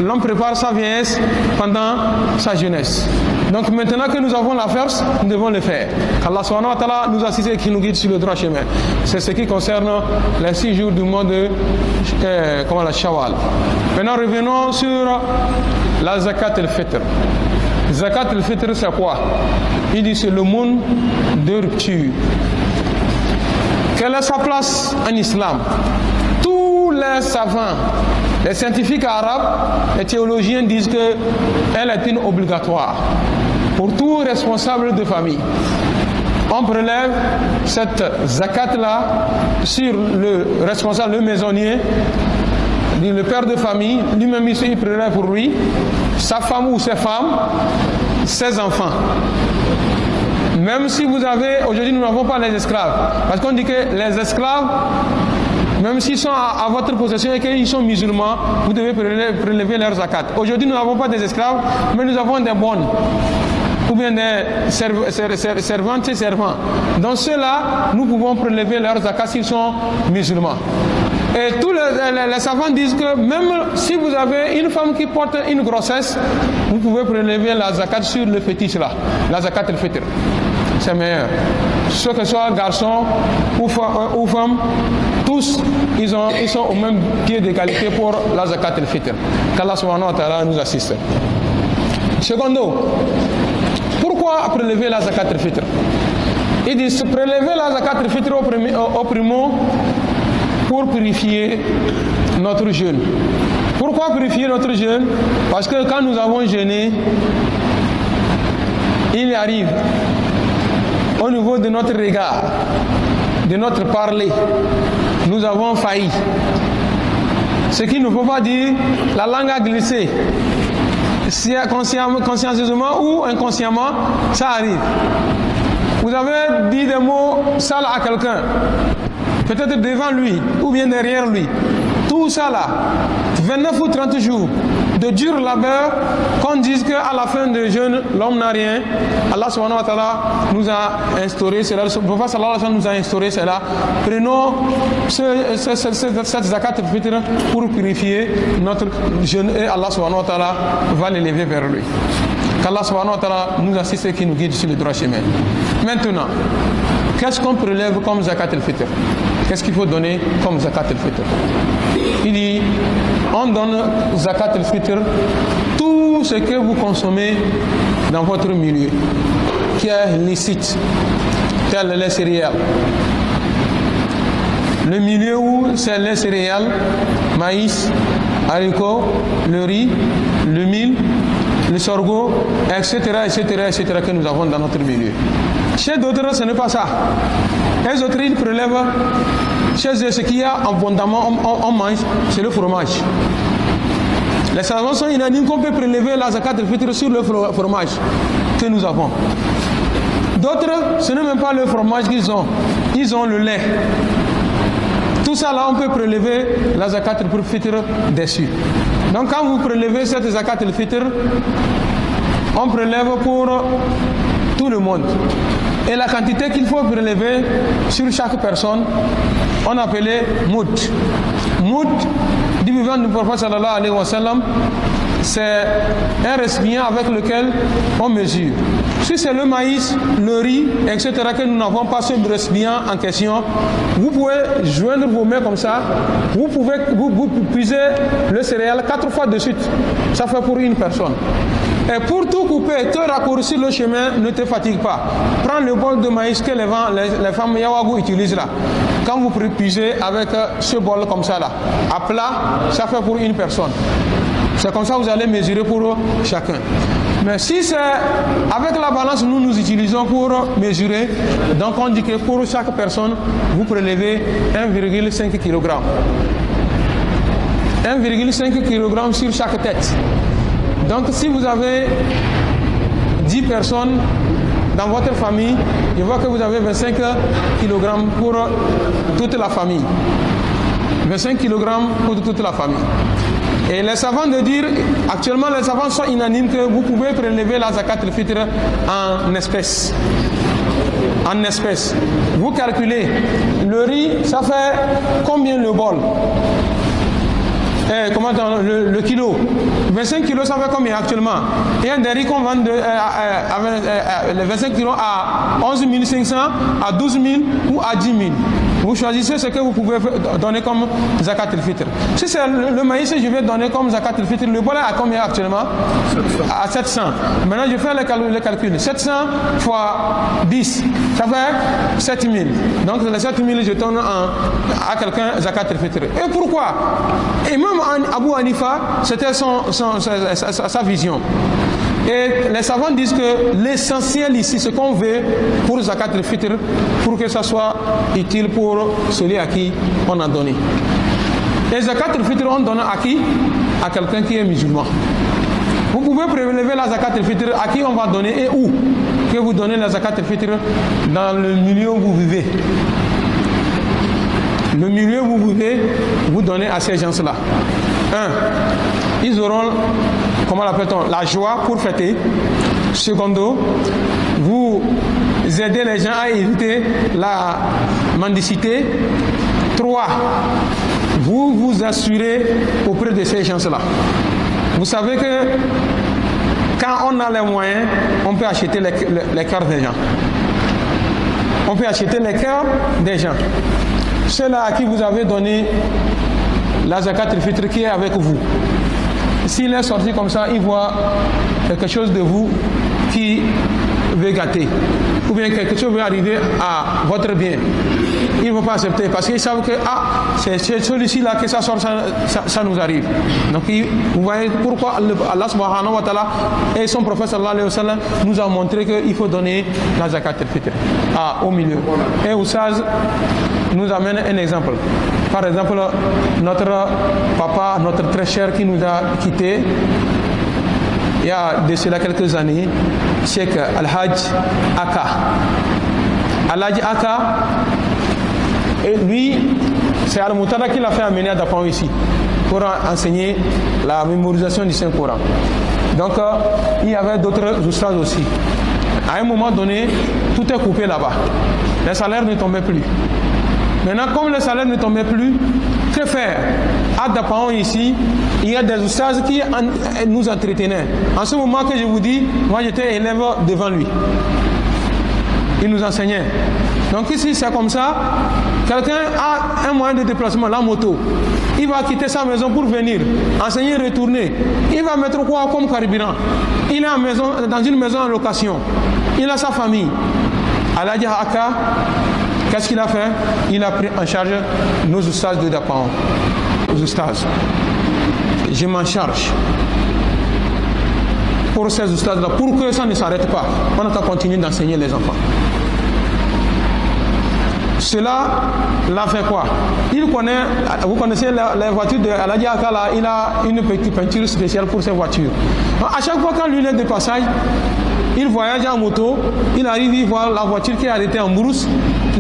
L'homme prépare sa vieillesse pendant sa jeunesse. Donc maintenant que nous avons la force, nous devons le faire. Qu'Allah subhanahu wa ta'ala nous assiste et qui nous guide sur le droit chemin. C'est ce qui concerne les 6 jours du mois de la Shawwal. Maintenant revenons sur la zakat al-fitr. Zakat al-fitr c'est quoi? Il dit c'est le monde de rupture. Quelle est sa place en islam? Tous les savants, les scientifiques arabes, les théologiens disent qu'elle est une obligatoire pour tout responsable de famille. On prélève cette zakat-là sur le responsable, le maisonnier, le père de famille, lui-même ici, il prélève pour lui, sa femme ou ses femmes, ses enfants. Même si vous avez, aujourd'hui nous n'avons pas les esclaves, parce qu'on dit que les esclaves, même s'ils sont à votre possession et qu'ils sont musulmans, vous devez prélever leur zakat. Aujourd'hui nous n'avons pas des esclaves, mais nous avons des bonnes, ou bien des servantes et servants. Dans ceux-là, nous pouvons prélever leur zakat s'ils sont musulmans. Et tous les savants disent que même si vous avez une femme qui porte une grossesse, vous pouvez prélever la zakat sur le fétiche là, la zakat al-fitr. C'est meilleur. Ce que soit garçon ou femme, tous ils sont au même pied d'égalité pour la zakat al-fitr. Qu'Allah subhanahu wa ta'ala nous assiste. Secondo, pourquoi prélever la zakat al-fitr? Il dit prélever la zakat al-fitr au primo pour purifier notre jeûne. Pourquoi purifier notre jeûne? Parce que quand nous avons jeûné, il arrive au niveau de notre regard, de notre parler, nous avons failli. Ce qui ne faut pas dire, la langue a glissé. Consciencieusement ou inconsciemment, ça arrive. Vous avez dit des mots sales à quelqu'un, peut-être devant lui ou bien derrière lui. Tout ça là, 29 ou 30 jours de dur labeur, qu'on dise qu'à la fin de jeûne, l'homme n'a rien. Allah subhanahu wa ta'ala nous a instauré cela. Le prophète sallallahu alayhi wa sallam nous a instauré cela. Prenons cette zakat al-fitr pour purifier notre jeûne et Allah subhanahu wa ta'ala va l'élever vers lui. Qu'Allah subhanahu wa ta'ala nous assiste et qui nous guide sur le droit chemin. Maintenant, qu'est-ce qu'on prélève comme zakat al-fitr? Qu'est-ce qu'il faut donner comme zakat al-fitr? Il dit, on donne zakat al-fitr tout ce que vous consommez dans votre milieu, qui est licite, tel les céréales. Le milieu où c'est les céréales, maïs, haricots, le riz, le mil, le sorgho, etc., que nous avons dans notre milieu. Chez d'autres, ce n'est pas ça. Les autres, ils prélèvent, chez eux, ce qu'il y a abondamment, on mange, c'est le fromage. Les savants sont unanimes qu'on peut prélever la zakat al-fitr sur le fromage que nous avons. D'autres, ce n'est même pas le fromage qu'ils ont, ils ont le lait. Tout ça là, on peut prélever la zakat al-fitr dessus. Donc quand vous prélevez cette zakat al-fitr, on prélève pour tout le monde. Et la quantité qu'il faut prélever sur chaque personne, on appelait moud. Moud, du vivant du prophète sallallahu alayhi wa sallam, c'est un récipient avec lequel on mesure. Si c'est le maïs, le riz, etc., que nous n'avons pas ce récipient en question, vous pouvez joindre vos mains comme ça, vous puisez le céréal 4 fois de suite. Ça fait pour une personne. Et pour tout couper, te raccourcir le chemin, ne te fatigue pas. Prends le bol de maïs que les femmes Yawagu utilisent là. Quand vous puisez avec ce bol comme ça là, à plat, ça fait pour une personne. C'est comme ça que vous allez mesurer pour chacun. Mais si c'est avec la balance nous utilisons pour mesurer, donc on dit que pour chaque personne, vous prélevez 1,5 kg. 1,5 kg sur chaque tête. Donc si vous avez 10 personnes dans votre famille, je vois que vous avez 25 kg pour toute la famille. 25 kg pour toute la famille. Et les savants de dire, actuellement les savants sont unanimes que vous pouvez prélever la zakat al-fitr en espèces. En espèces. Vous calculez, le riz, ça fait combien le bol? Le kilo. 25 kilos, ça fait combien actuellement? Il y a des riz qu'on vend les 25 kilos à 11 500, à 12 000 ou à 10 000. Vous choisissez ce que vous pouvez donner comme zakat al-fitr. Si c'est le maïs, je vais donner comme zakat al-fitr. Le bol est à combien actuellement? 700. À 700. Maintenant, je fais le calcul. 700 fois 10, ça fait 7000. Donc, les 7000, je donne à quelqu'un zakat al-fitr. Et pourquoi? Et même Abu Hanifa, c'était sa vision. Et les savants disent que l'essentiel ici, ce qu'on veut pour zakat al-fitr, pour que ça soit utile pour celui à qui on a donné. Et zakat al-fitr, on donne à qui? À quelqu'un qui est musulman. Vous pouvez prélever la zakat al-fitr à qui on va donner et où? Que vous donnez la zakat al-fitr dans le milieu où vous vivez. Le milieu où vous vivez, vous donnez à ces gens-là. Ils auront, comment l'appelle-t-on, la joie pour fêter. Secondo, vous aidez les gens à éviter la mendicité. 3, vous vous assurez auprès de ces gens-là. Vous savez que quand on a les moyens, on peut acheter les cœurs des gens. On peut acheter les cœurs des gens. Ceux-là à qui vous avez donné la zakat al-fitr qui est avec vous. S'il est sorti comme ça, il voit quelque chose de vous qui veut gâter. Ou bien quelque chose veut arriver à votre bien. Ils ne vont pas accepter parce qu'ils savent que c'est celui-ci là que ça sort, ça nous arrive. Donc vous voyez pourquoi Allah subhanahu wa ta'ala et son prophète sallallahu alayhi wa sallam nous a montré qu'il faut donner la zakat al-fitr au milieu. Et Oussaz nous amène un exemple. Par exemple, notre papa, notre très cher qui nous a quittés il y a de cela quelques années, Cheikh Al-Hajj Aka. Al-Hajj Aka, et lui, c'est Al-Moutada qui l'a fait amener à Dapan ici pour enseigner la mémorisation du Saint-Coran. Donc, il y avait d'autres oustaz aussi. À un moment donné, tout est coupé là-bas. Les salaires ne tombaient plus. Maintenant, comme les salaires ne tombaient plus, que faire? À Dapan ici, il y a des oustaz qui nous entretenaient. En ce moment que je vous dis, moi j'étais élève devant lui. Il nous enseignait. Donc ici c'est comme ça, quelqu'un a un moyen de déplacement, la moto. Il va quitter sa maison pour venir, enseigner, retourner. Il va mettre quoi comme carburant? Il est en maison, dans une maison en location. Il a sa famille. Al-Hajj Aka, qu'est-ce qu'il a fait? Il a pris en charge nos oustaz de Dapan. Nos oustaz. Je m'en charge pour ces oustaz-là, pour que ça ne s'arrête pas. On a continué d'enseigner les enfants. Cela l'a fait quoi? Il connaît, vous connaissez les voitures de Al-Hajj Aka là, il a une petite peinture spéciale pour ces voitures. Donc, à chaque fois quand lui est de passage, il voyage en moto, il arrive, il voit la voiture qui est arrêtée en brousse,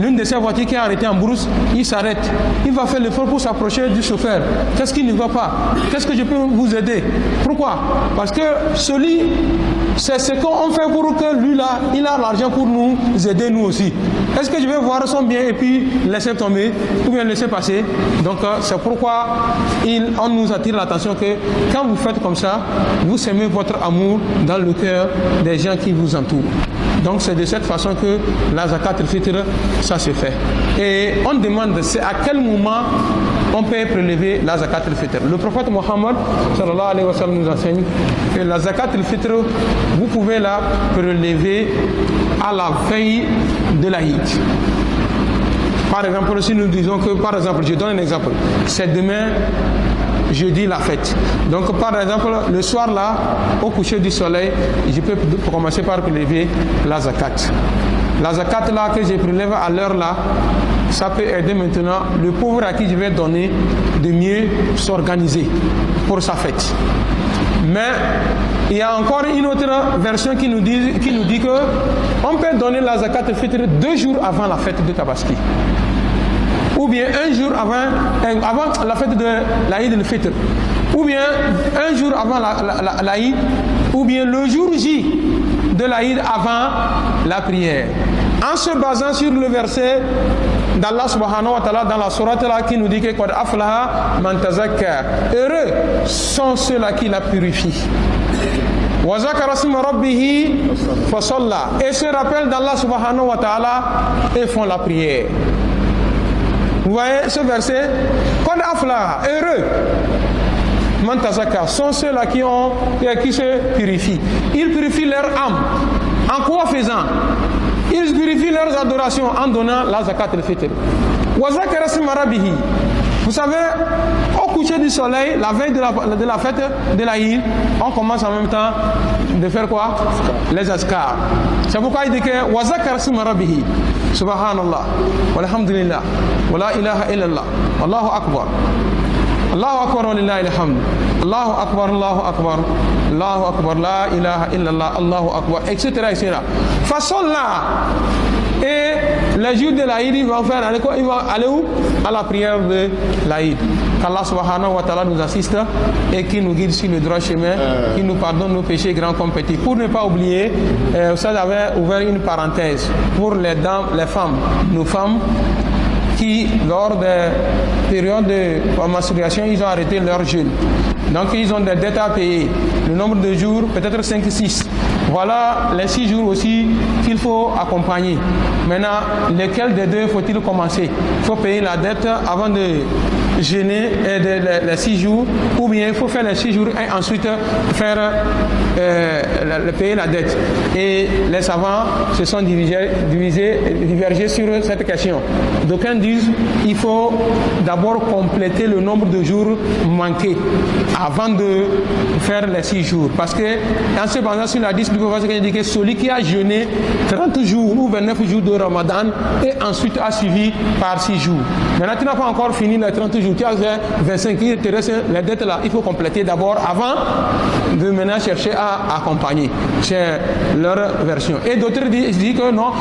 l'une de ces voitures qui est arrêtée en brousse, il s'arrête. Il va faire l'effort pour s'approcher du chauffeur. Qu'est-ce qui ne va pas? Qu'est-ce que je peux vous aider? Pourquoi? Parce que celui, c'est ce qu'on fait pour que lui là, il a l'argent pour nous aider nous aussi. Est-ce que je vais voir son bien et puis laisser tomber ou bien laisser passer? Donc c'est pourquoi on nous attire l'attention que quand vous faites comme ça, vous semez votre amour dans le cœur des gens qui vous entourent. Donc c'est de cette façon que la zakat al-fitr, ça se fait. Et on demande c'est à quel moment on peut prélever la zakat al-fitr. Le prophète Mohammed sallallahu alayhi wa sallam nous enseigne que la zakat al-fitr, vous pouvez la prélever à la veille de l'Aïd. Par exemple, si nous disons que, par exemple, je donne un exemple, c'est demain jeudi la fête. Donc par exemple, le soir là, au coucher du soleil, je peux commencer par prélever la zakat. La zakat là que je prélève à l'heure là, ça peut aider maintenant le pauvre à qui je vais donner de mieux s'organiser pour sa fête. Mais il y a encore une autre version qui nous dit que on peut donner la zakat al-fitr 2 jours avant la fête de Tabaski. Ou bien 1 jour avant la fête de l'Aïd al-Fitr, ou bien 1 jour avant l'Aïd, ou bien le jour J de l'Aïd avant la prière. En se basant sur le verset d'Allah subhanahu wa ta'ala dans la sourate là qui nous dit que Qad aflaha man tazakkar. Heureux sont ceux-là qui la purifient. Wa zakara isma rabbih fa salla. Et se rappellent d'Allah subhanahu wa ta'ala et font la prière. Vous voyez ce verset? Qad aflaha, heureux. Man tazakkar sont ceux-là qui se purifient. Ils purifient leur âme. En quoi faisant? Ils purifient leurs adorations en donnant la zakat al-fitr. Wa zakara isma rabbih. Vous savez, au coucher du soleil, la veille de la fête de l'Aïd, on commence en même temps de faire quoi? Les azkar. C'est pourquoi il dit que wa zakara isma rabbih. Subhanallah, walhamdulillah, wa la ilaha illallah, Allahu akbar. Allahu akbar wa lillahi alhamd. Allahu akbar, Allahu akbar, Allahu akbar, la ilaha illallah, Allahu akbar, etc. etc. Façon là. Et les jours de l'Aïd, ils vont aller où? À la prière de l'Aïd. Qu'Allah subhanahu wa ta'ala nous assiste et qui nous guide sur le droit chemin, qui nous pardonne nos péchés grands comme petits. Pour ne pas oublier, ça j'avais ouvert une parenthèse pour les dames, les femmes, nos femmes qui, lors des périodes de menstruation, ils ont arrêté leur jeûne. Donc ils ont des dettes à payer. Le nombre de jours, peut-être 5-6. Voilà les 6 jours aussi qu'il faut accompagner. Maintenant, lesquels des deux faut-il commencer? Il faut payer la dette avant de jeûner les 6 jours, ou bien il faut faire les 6 jours et ensuite faire payer la dette. Et les savants se sont divergés sur cette question. D'aucuns disent qu'il faut d'abord compléter le nombre de jours manqués avant de faire les 6 jours. Parce que en se basant sur la discipline, il dit que celui qui a jeûné 30 jours ou 29 jours de Ramadan et ensuite a suivi par 6 jours. Maintenant, tu n'as pas encore fini les 30 jours, tu as fait 25, il te reste les dettes là, il faut compléter d'abord avant de maintenant chercher à accompagner. C'est leur version. Et d'autres disent que non,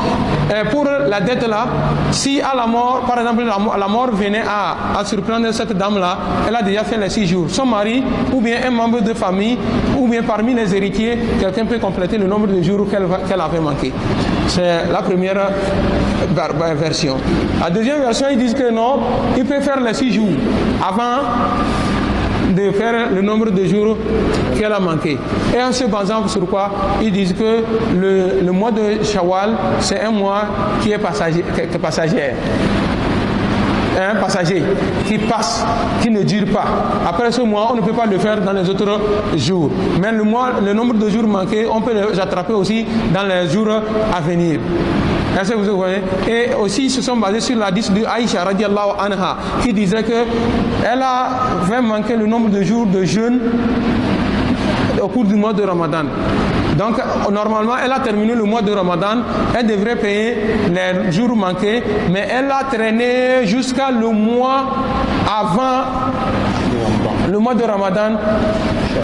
pour la dette là, si à la mort, par exemple, la mort venait à surprendre cette dame là, elle a déjà fait les 6 jours. Son mari, ou bien un membre de famille, ou bien parmi les héritiers, quelqu'un peut compléter le nombre de jours qu'elle avait manqué. C'est la première version. La deuxième version, ils disent que non, il peut faire les 6 jours avant de faire le nombre de jours qu'elle a manqué. Et en se basant sur quoi? Ils disent que le mois de Shawwal, c'est un mois qui est passager. Un passager qui passe, qui ne dure pas. Après ce mois, on ne peut pas le faire dans les autres jours. Mais le nombre de jours manqués, on peut les attraper aussi dans les jours à venir. Est-ce que vous voyez? Et aussi, ils se sont basés sur la hadith de Aïcha radiallahu anha, qui disait qu'elle avait manqué le nombre de jours de jeûne au cours du mois de Ramadan. Donc, normalement, elle a terminé le mois de Ramadan, elle devrait payer les jours manqués, mais elle a traîné jusqu'à le mois avant le mois de Ramadan,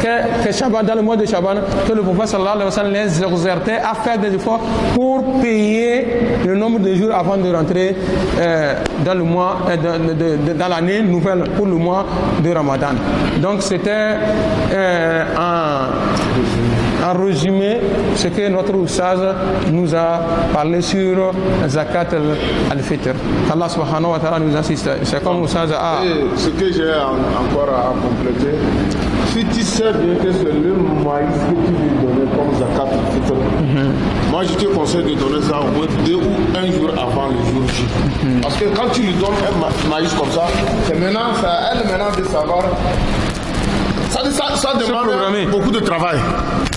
que Shaban, dans le mois de Shaban, que le prophète sallallahu alayhi wa sallam les exhortait à faire des efforts pour payer le nombre de jours avant de rentrer dans le mois, dans l'année nouvelle pour le mois de Ramadan. Donc c'était en résumé ce que notre Oustaz nous a parlé sur Zakat al-Fitr. Allah subhanahu wa ta'ala nous assiste. C'est comme Oustaz a... Et ce que j'ai encore à compléter, si tu sais bien que c'est le maïs que tu lui donner comme Zakat al-Fitr, moi je te conseille de donner ça au moins 2 ou 1 jour avant le jour J. Parce que quand tu lui donnes un maïs comme ça, c'est maintenant, c'est à elle maintenant de savoir. Ça demande beaucoup de travail.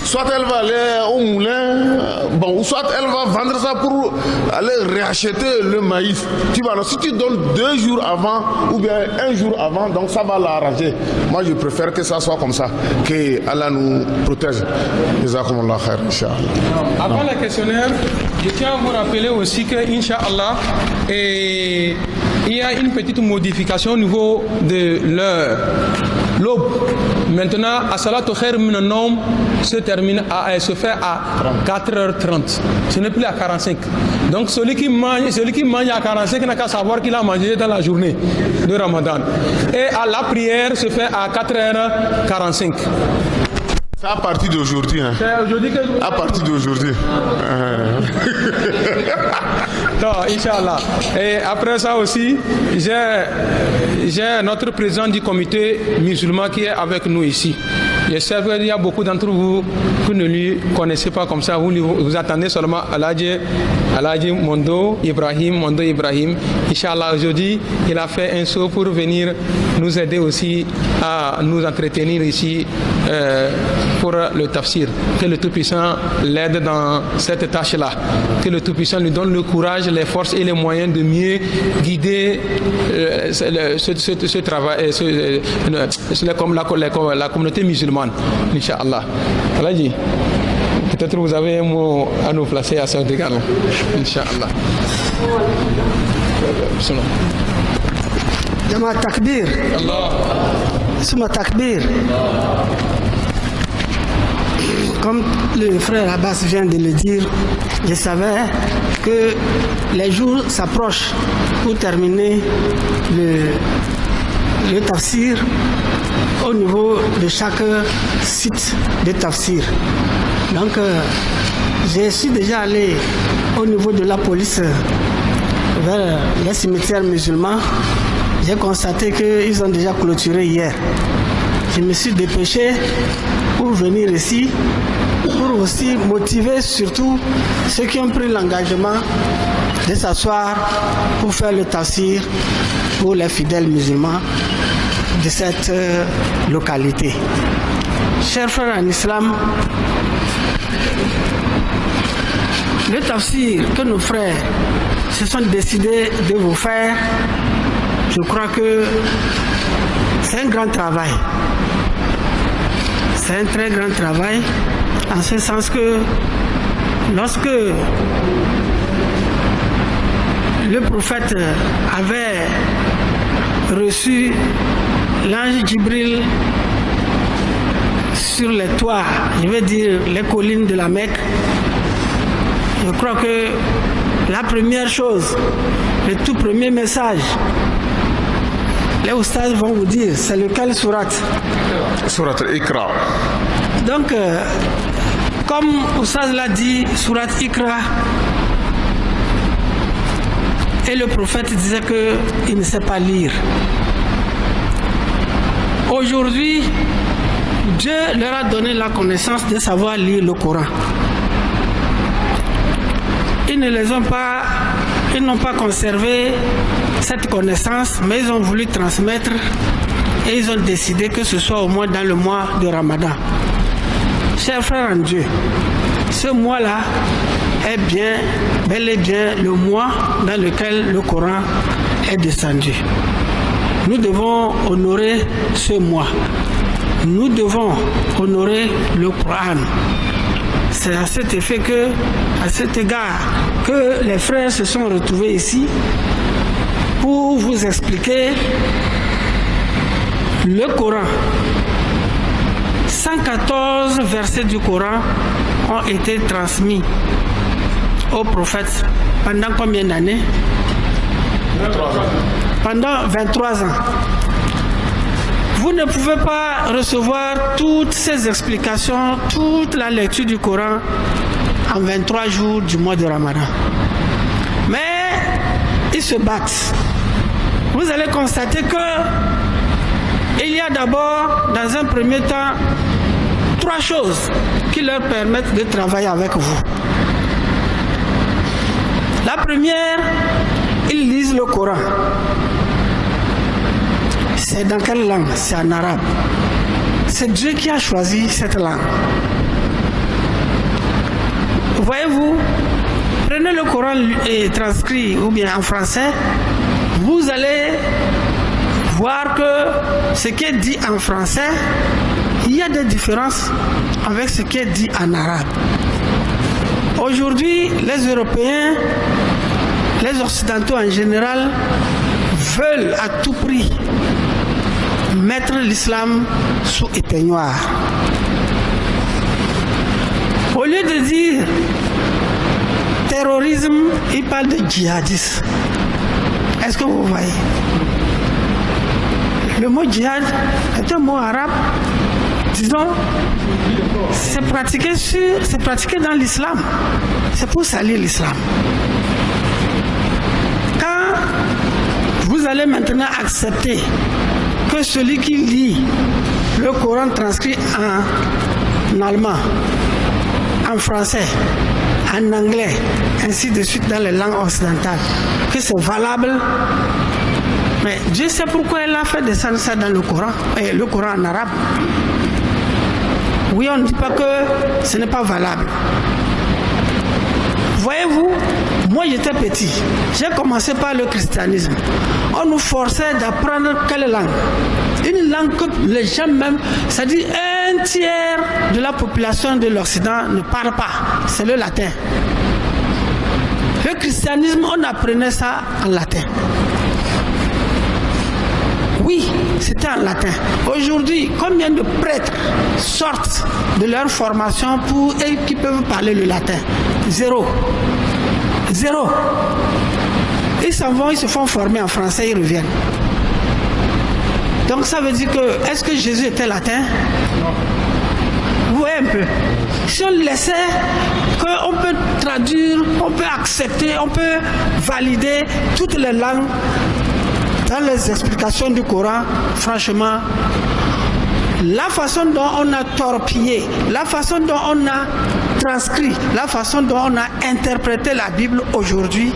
Soit elle va aller au moulin, ou soit elle va vendre ça pour aller réacheter le maïs. Tu vois, alors, si tu donnes 2 jours avant ou bien 1 jour avant, donc ça va l'arranger. Moi, je préfère que ça soit comme ça, que Allah nous protège. Jazakumullah khair, Inch'Allah. Avant le questionnaire, je tiens à vous rappeler aussi que, Inch'Allah, il y a une petite modification au niveau de l'heure. L'aube. Maintenant, As-salatu khair min an-nawm se fait à 4h30. Ce n'est plus à 45. Donc celui qui mange à 45 n'a qu'à savoir qu'il a mangé dans la journée de Ramadan. Et à la prière se fait à 4h45. C'est à partir d'aujourd'hui. Hein. C'est aujourd'hui que à partir d'aujourd'hui. Non, Inch'Allah. Et après ça aussi, j'ai notre président du comité musulman qui est avec nous ici. Je sais qu'il y a beaucoup d'entre vous qui ne lui connaissez pas comme ça. Vous attendez seulement Aladji Mondo Ibrahim. Inch'Allah, aujourd'hui, il a fait un saut pour venir nous aider aussi à nous entretenir ici pour le tafsir. Que le Tout-Puissant l'aide dans cette tâche-là. Que le Tout-Puissant lui donne le courage, les forces et les moyens de mieux guider ce travail, la communauté musulmane. Inch'Allah. Aladji, peut-être vous avez un mot à nous placer à cet égard. Inch'Allah. Jama takbir. Allah. Suma takbir. Comme le frère Abbas vient de le dire, je savais que les jours s'approchent pour terminer le tafsir au niveau de chaque site de tafsir. Donc, je suis déjà allé au niveau de la police vers les cimetières musulmans. J'ai constaté qu'ils ont déjà clôturé hier. Je me suis dépêché pour venir ici, pour aussi motiver surtout ceux qui ont pris l'engagement de s'asseoir pour faire le tafsir pour les fidèles musulmans de cette localité. Chers frères en islam, le tafsir que nos frères se sont décidés de vous faire, je crois que c'est un grand travail. C'est un très grand travail, en ce sens que lorsque le prophète avait reçu l'ange Jibril sur les toits, je vais dire les collines de la Mecque, je crois que la première chose, le tout premier message, les oustas vont vous dire, c'est lequel sourate? Sourate Iqra. Donc, comme Oustaz l'a dit, sourate Iqra, et le prophète disait qu'il ne sait pas lire. Aujourd'hui, Dieu leur a donné la connaissance de savoir lire le Coran. Ils n'ont pas conservé cette connaissance, mais ils ont voulu transmettre et ils ont décidé que ce soit au moins dans le mois de Ramadan. Chers frères en Dieu, ce mois-là est bel et bien le mois dans lequel le Coran est descendu. Nous devons honorer ce mois. Nous devons honorer le Coran. C'est à cet effet que, à cet égard, que les frères se sont retrouvés ici pour vous expliquer le Coran. 114 versets du Coran ont été transmis au prophète pendant combien d'années? 23 ans. Pendant 23 ans. Vous ne pouvez pas recevoir toutes ces explications, toute la lecture du Coran en 23 jours du mois de Ramadan. Mais ils se battent. Vous allez constater que il y a d'abord, dans un premier temps, 3 choses qui leur permettent de travailler avec vous. La première, ils lisent le Coran. C'est dans quelle langue? C'est en arabe. C'est Dieu qui a choisi cette langue. Voyez-vous, prenez le Coran transcrit ou bien en français, vous allez voir que ce qui est dit en français, il y a des différences avec ce qui est dit en arabe. Aujourd'hui, les Européens, les Occidentaux en général, veulent à tout prix mettre l'islam sous éteignoir. Au lieu de dire terrorisme, ils parlent de djihadisme. Est-ce que vous voyez? Le mot djihad est un mot arabe. Disons, c'est pratiqué dans l'islam. C'est pour salir l'islam. Quand vous allez maintenant accepter que celui qui lit le Coran transcrit en allemand, en français, en anglais, ainsi de suite dans les langues occidentales, que c'est valable, mais Dieu sait pourquoi il a fait descendre ça dans le Coran en arabe. Oui, on ne dit pas que ce n'est pas valable. Voyez-vous, moi j'étais petit, j'ai commencé par le christianisme. On nous forçait d'apprendre quelle langue? Une langue que les gens même, c'est-à-dire 1/3 de la population de l'Occident ne parle pas, c'est le latin. Le christianisme, on apprenait ça en latin. Oui, c'était en latin. Aujourd'hui, combien de prêtres sortent de leur formation et qui peuvent parler le latin? Zéro. Ils s'en vont, ils se font former en français, ils reviennent. Donc ça veut dire que, est-ce que Jésus était latin? Non. Vous voyez un peu. Si on laissait qu'on peut traduire, on peut accepter, on peut valider toutes les langues dans les explications du Coran, franchement, la façon dont on a torpillé, la façon dont on a transcrit, la façon dont on a interprété la Bible aujourd'hui,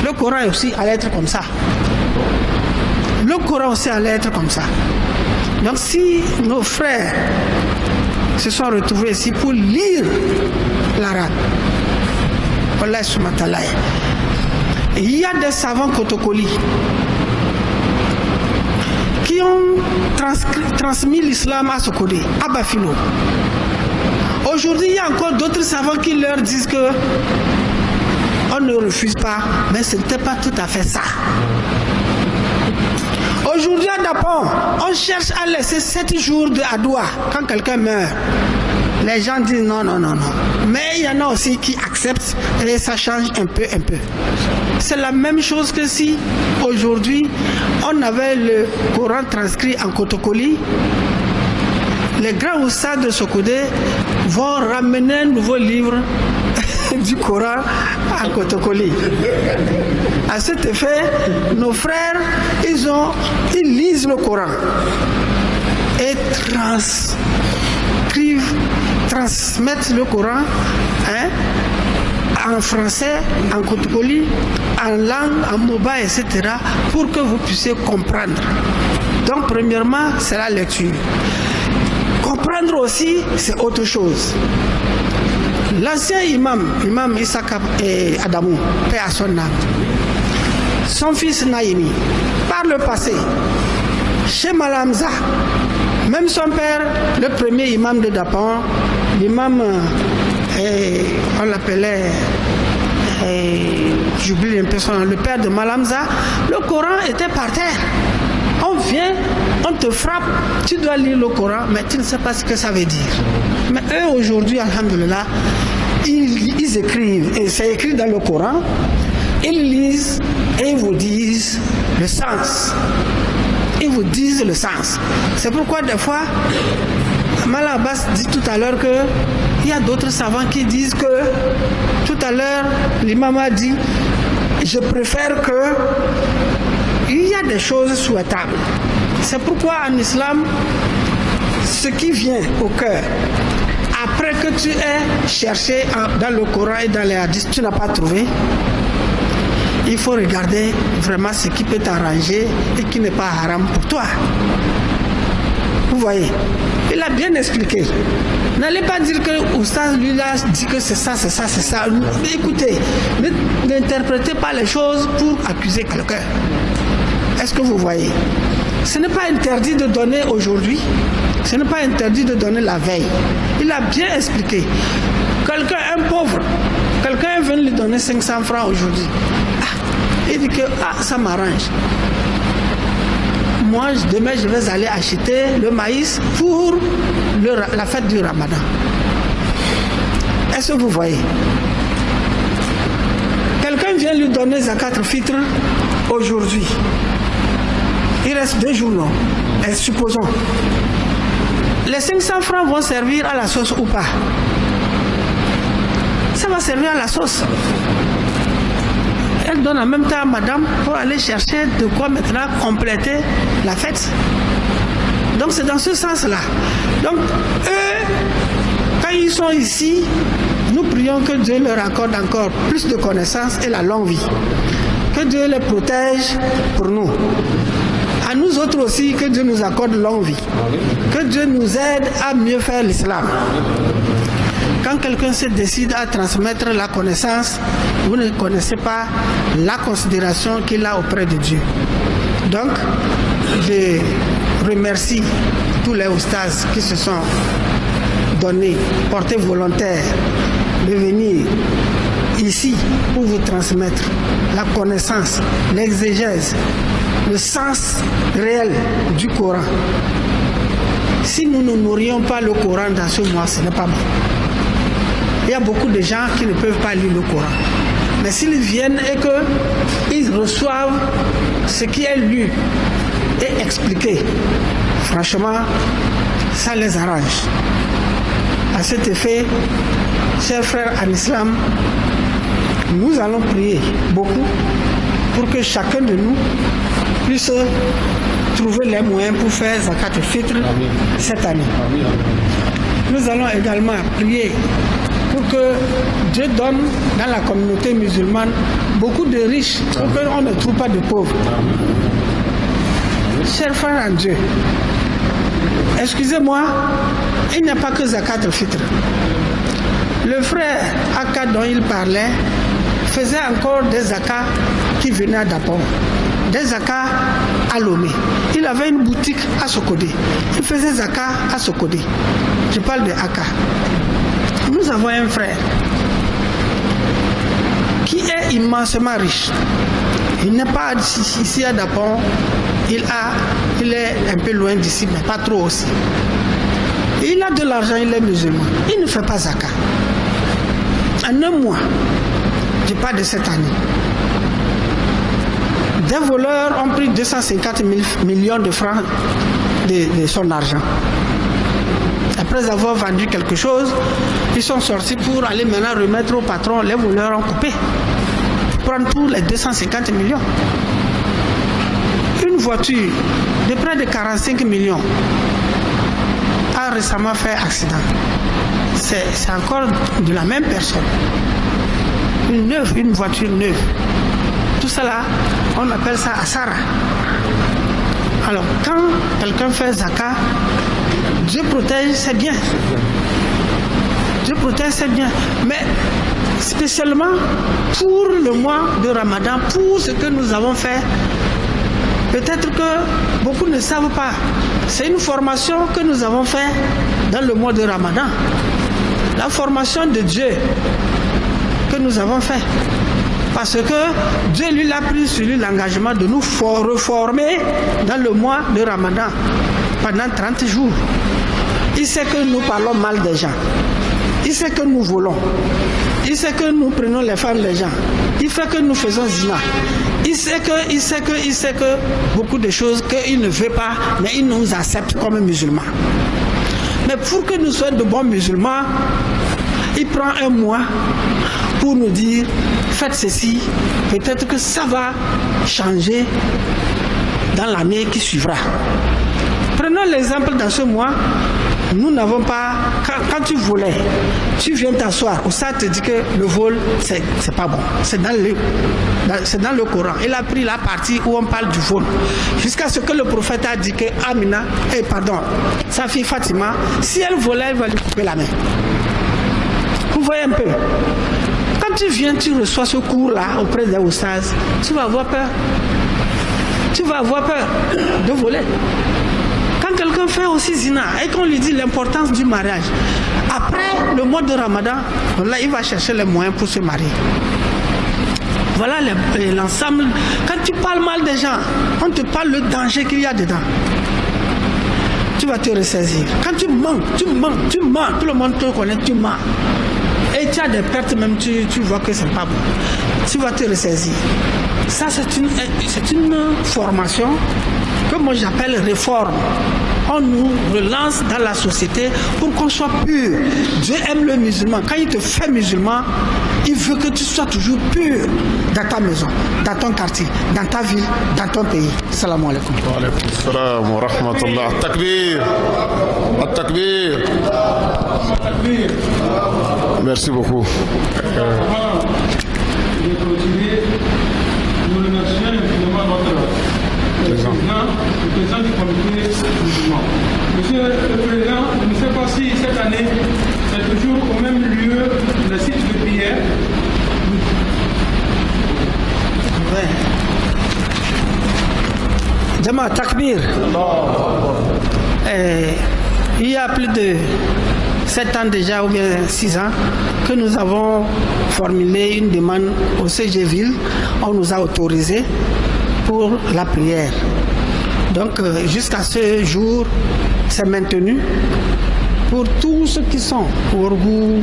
le Coran aussi allait être comme ça. Le Coran aussi allait être comme ça. Donc si nos frères se sont retrouvés ici pour lire l'arabe, il y a des savants Kotokoli qui ont transmis l'islam à Sokodé, à Bafilo. Aujourd'hui, il y a encore d'autres savants qui leur disent que on ne refuse pas, mais ce n'était pas tout à fait ça. Aujourd'hui, à Dapon, on cherche à laisser 7 jours de Adoua quand quelqu'un meurt. Les gens disent non. Mais il y en a aussi qui acceptent et ça change un peu. C'est la même chose que si aujourd'hui on avait le Coran transcrit en Kotokoli. Les grands oussas de Sokodé vont ramener un nouveau livre du Coran en Kotokoli. À cet effet, nos frères, ils lisent le Coran et transmettent le Coran en français, en Kotokoli, en langue, en moba, etc. pour que vous puissiez comprendre. Donc, premièrement, c'est la lecture. Comprendre aussi, c'est autre chose. L'ancien imam Issaka et Adamou, paix à son âme, son fils Naïmi, par le passé, chez Malamza, même son père, le premier imam de Dapon, l'imam, on l'appelait, j'oublie un peu son nom, le père de Malamza, le Coran était par terre. On vient, on te frappe, tu dois lire le Coran, mais tu ne sais pas ce que ça veut dire. Mais eux aujourd'hui, alhamdoulilah, ils écrivent, et c'est écrit dans le Coran, Ils lisent et ils vous disent le sens. Ils vous disent le sens. C'est pourquoi des fois, Malam Abbas dit tout à l'heure qu'il y a d'autres savants qui disent que tout à l'heure, l'imam a dit je préfère que il y a des choses souhaitables. C'est pourquoi en islam, ce qui vient au cœur, après que tu aies cherché dans le Coran et dans les hadiths, tu n'as pas trouvé, il faut regarder vraiment ce qui peut t'arranger et qui n'est pas haram pour toi. Vous voyez, il a bien expliqué. N'allez pas dire que Oustaz lui a dit que c'est ça, c'est ça, c'est ça. Mais écoutez, n'interprétez pas les choses pour accuser quelqu'un. Est-ce que vous voyez? Ce n'est pas interdit de donner aujourd'hui. Ce n'est pas interdit de donner la veille. Il a bien expliqué. Quelqu'un, un pauvre, quelqu'un vient lui donner 500 francs aujourd'hui. Il dit que ça m'arrange. Moi, demain, je vais aller acheter le maïs pour la fête du Ramadan. Est-ce que vous voyez? Quelqu'un vient lui donner zakat al-fitr aujourd'hui. Il reste 2 jours, non? Et supposons. Les 500 francs vont servir à la sauce ou pas? Ça va servir à la sauce. Elle donne en même temps à madame pour aller chercher de quoi maintenant compléter la fête. Donc c'est dans ce sens-là. Donc eux, quand ils sont ici, nous prions que Dieu leur accorde encore plus de connaissances et la longue vie. Que Dieu les protège pour nous. À nous autres aussi, que Dieu nous accorde longue vie. Que Dieu nous aide à mieux faire l'islam. Quand quelqu'un se décide à transmettre la connaissance, vous ne connaissez pas la considération qu'il a auprès de Dieu. Donc, je remercie tous les oustas qui se sont donnés, portés volontaires de venir ici pour vous transmettre la connaissance, l'exégèse, le sens réel du Coran. Si nous ne nourrions pas le Coran dans ce mois, ce n'est pas bon. Il y a beaucoup de gens qui ne peuvent pas lire le Coran. Mais s'ils viennent et qu'ils reçoivent ce qui est lu et expliqué, franchement, ça les arrange. À cet effet, chers frères en islam, nous allons prier beaucoup pour que chacun de nous puisse trouver les moyens pour faire zakat al-fitr cette année. Nous allons également prier pour que Dieu donne dans la communauté musulmane beaucoup de riches, pour qu'on ne trouve pas de pauvres. Chers frères en Dieu, excusez-moi, il n'y a pas que zakat al-fitr. Le frère Aka dont il parlait faisait encore des zakats qui venaient d'Apon, des zakats à Lomé. Il avait une boutique à Sokodé. Il faisait zakat à Sokodé. Je parle de Aka. Nous avons un frère qui est immensement riche. Il n'est pas ici à Dapon. Il est un peu loin d'ici, mais pas trop aussi. Il a de l'argent, il est musulman. Il ne fait pas zakat. En un mois, je parle de cette année, des voleurs ont pris 250 millions de francs de son argent. Après avoir vendu quelque chose, ils sont sortis pour aller maintenant remettre au patron. Les voleurs ont coupé, prendre tous les 250 millions. Une voiture de près de 45 millions a récemment fait accident. C'est encore de la même personne. Une voiture neuve. Tout cela, on appelle ça asara. Alors, quand quelqu'un fait zakat, Dieu protège ses biens. Dieu protège ses biens. Mais spécialement pour le mois de Ramadan, pour ce que nous avons fait, peut-être que beaucoup ne savent pas. C'est une formation que nous avons fait dans le mois de Ramadan. La formation de Dieu que nous avons fait. Parce que Dieu lui a pris sur lui l'engagement de nous reformer dans le mois de Ramadan pendant 30 jours. Il sait que nous parlons mal des gens. Il sait que nous volons. Il sait que nous prenons les femmes des gens. Il fait que nous faisons zina. Il sait que beaucoup de choses qu'il ne veut pas, mais il nous accepte comme musulmans. Mais pour que nous soyons de bons musulmans, il prend un mois pour nous dire, faites ceci, peut-être que ça va changer dans l'année qui suivra. Prenons l'exemple dans ce mois, nous n'avons pas, quand tu volais, tu viens t'asseoir, ça te dit que le vol, c'est pas bon. C'est dans le Coran. Il a pris la partie où on parle du vol. Jusqu'à ce que le prophète a dit que Amina, sa fille Fatima, si elle volait, elle va lui couper la main. Vous voyez un peu. Quand tu viens, tu reçois ce cours-là auprès des Oussaz, tu vas avoir peur. Tu vas avoir peur de voler. Quand quelqu'un fait aussi zina et qu'on lui dit l'importance du mariage, après le mois de Ramadan, là, il va chercher les moyens pour se marier. Voilà l'ensemble. Quand tu parles mal des gens, on te parle le danger qu'il y a dedans. Tu vas te ressaisir. Quand tu mens, tout le monde te connaît, tu mens. Et tu as des pertes, même tu vois que c'est pas bon. Tu vas te ressaisir. Ça, c'est une formation que moi j'appelle réforme. On nous relance dans la société pour qu'on soit pur. Dieu aime le musulman. Quand il te fait musulman, il veut que tu sois toujours pur dans ta maison, dans ton quartier, dans ta ville, dans ton pays. Salam alaikum. Wa alaikum salam wa rahmatullah. Takbir. Takbir. Merci beaucoup. Nous remercions infiniment le président du comité musulman. Monsieur le Président, je ne sais pas si cette année, c'est toujours au même lieu, le site de prière. Ouais. Jama Takbir. Il y a plus de 7 ans déjà, ou bien 6 ans, que nous avons formulé une demande au CG Ville. On nous a autorisé pour la prière. Donc, jusqu'à ce jour, c'est maintenu pour tous ceux qui sont Ourgou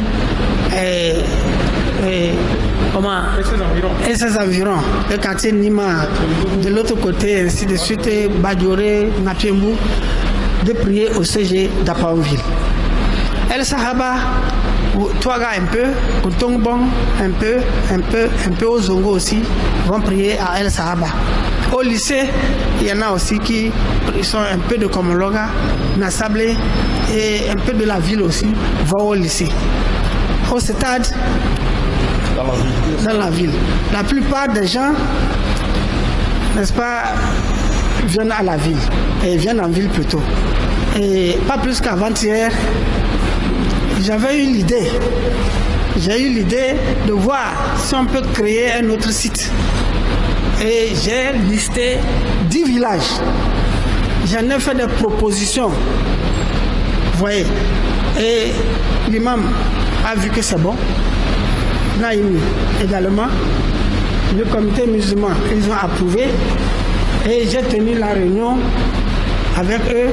et ses environs. Le quartier Nima, de l'autre côté, ainsi de suite, Badioré, Napiembou, de prier au CG d'Apaonville. El Sahaba, Touaga un peu, Outongbon un peu au Zongo aussi, vont prier à El Sahaba. Au lycée, il y en a aussi qui sont un peu de Komologa, Nassablé et un peu de la ville aussi, vont au lycée. Au stade, dans la ville. La plupart des gens, n'est-ce pas, viennent à la ville, et viennent en ville plutôt. Et pas plus qu'avant-hier, j'avais eu l'idée. J'ai eu l'idée de voir si on peut créer un autre site. Et j'ai listé 10 villages. J'en ai fait des propositions. Vous voyez. Et l'imam a vu que c'est bon. Naïmi également. Le comité musulman, ils ont approuvé. Et j'ai tenu la réunion avec eux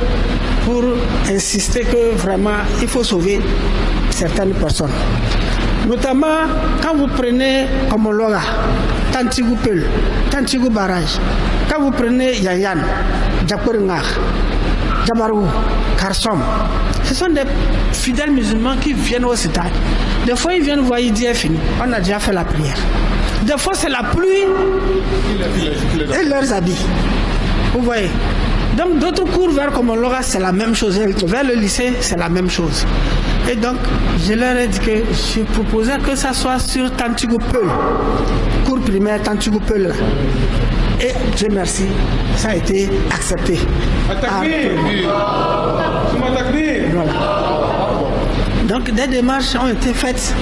pour insister que vraiment il faut sauver certaines personnes. Notamment quand vous prenez comme Loga, Tantigou Peul, Tantigou Barrage, quand vous prenez Yayan, Djakoringar, Djabarou, Karsom, ce sont des fidèles musulmans qui viennent au stade. Des fois ils viennent voir, ils disent fini, on a déjà fait la prière. Des fois c'est la pluie et leurs habits. Vous voyez. Donc d'autres cours vers Komologa, c'est la même chose. Vers le lycée, c'est la même chose. Et donc, je leur ai dit que je proposais que ça soit sur Tantigou Peul, cours primaire Tantigou Peul. Et Dieu merci, ça a été accepté. Voilà. Donc des démarches ont été faites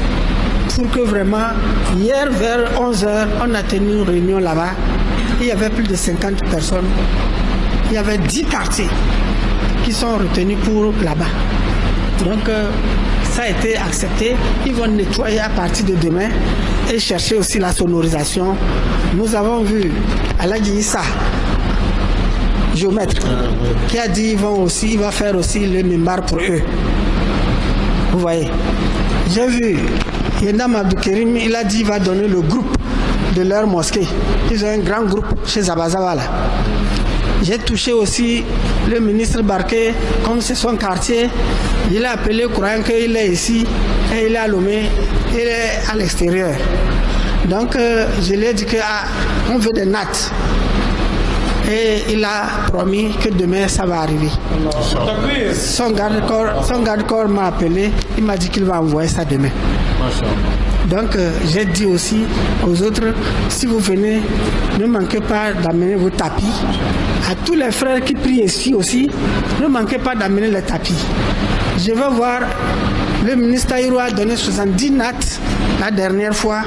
pour que vraiment, hier vers 11h, on a tenu une réunion là-bas. Il y avait plus de 50 personnes. Il y avait 10 quartiers qui sont retenus pour là-bas. Donc, ça a été accepté. Ils vont nettoyer à partir de demain et chercher aussi la sonorisation. Nous avons vu Aladji Issa, géomètre, qui a dit il va faire aussi le mimbar pour eux. Vous voyez. J'ai vu Yendam Abdoukerim, il a dit qu'il va donner le groupe de leur mosquée. Ils ont un grand groupe chez Zabazaba là. J'ai touché aussi le ministre Barké, comme c'est son quartier. Il a appelé croyant qu'il est ici et il est à Lomé, il est à l'extérieur. Donc je lui ai dit qu'on veut des nattes. Et il a promis que demain ça va arriver. Son garde-corps m'a appelé, il m'a dit qu'il va envoyer ça demain. Donc j'ai dit aussi aux autres, si vous venez, ne manquez pas d'amener vos tapis. À tous les frères qui prient ici aussi, ne manquez pas d'amener les tapis. Je vais voir, le ministre Taïro a donné 70 nattes la dernière fois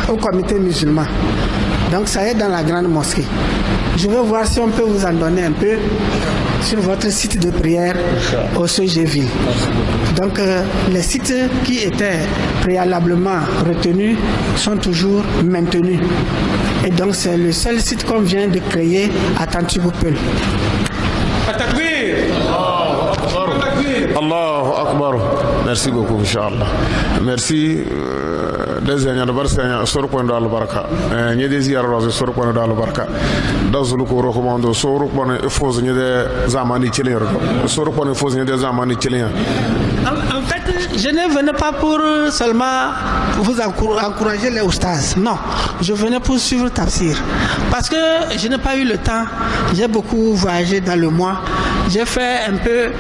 au comité musulman. Donc ça est dans la grande mosquée. Je vais voir si on peut vous en donner un peu sur votre site de prière au CGV. Donc les sites qui étaient préalablement retenus sont toujours maintenus. Et donc c'est le seul site qu'on vient de créer à Tantiboupel. Allahu Akbar. Merci beaucoup, Inch'Allah. Merci. Dezenya barsa sor ko ndal barka ñe de ziar roze sor ko ndal barka dazulu ko recommando sor ko ne fose ñe de zamani chilien sor ko ne fose ñe de zamani chilien. En fait, je ne venais pas pour seulement vous encourager les oustaz. Non, je venais pour suivre Tafsir. Parce que je n'ai pas eu le temps. J'ai beaucoup voyagé dans le mois. J'ai fait un peu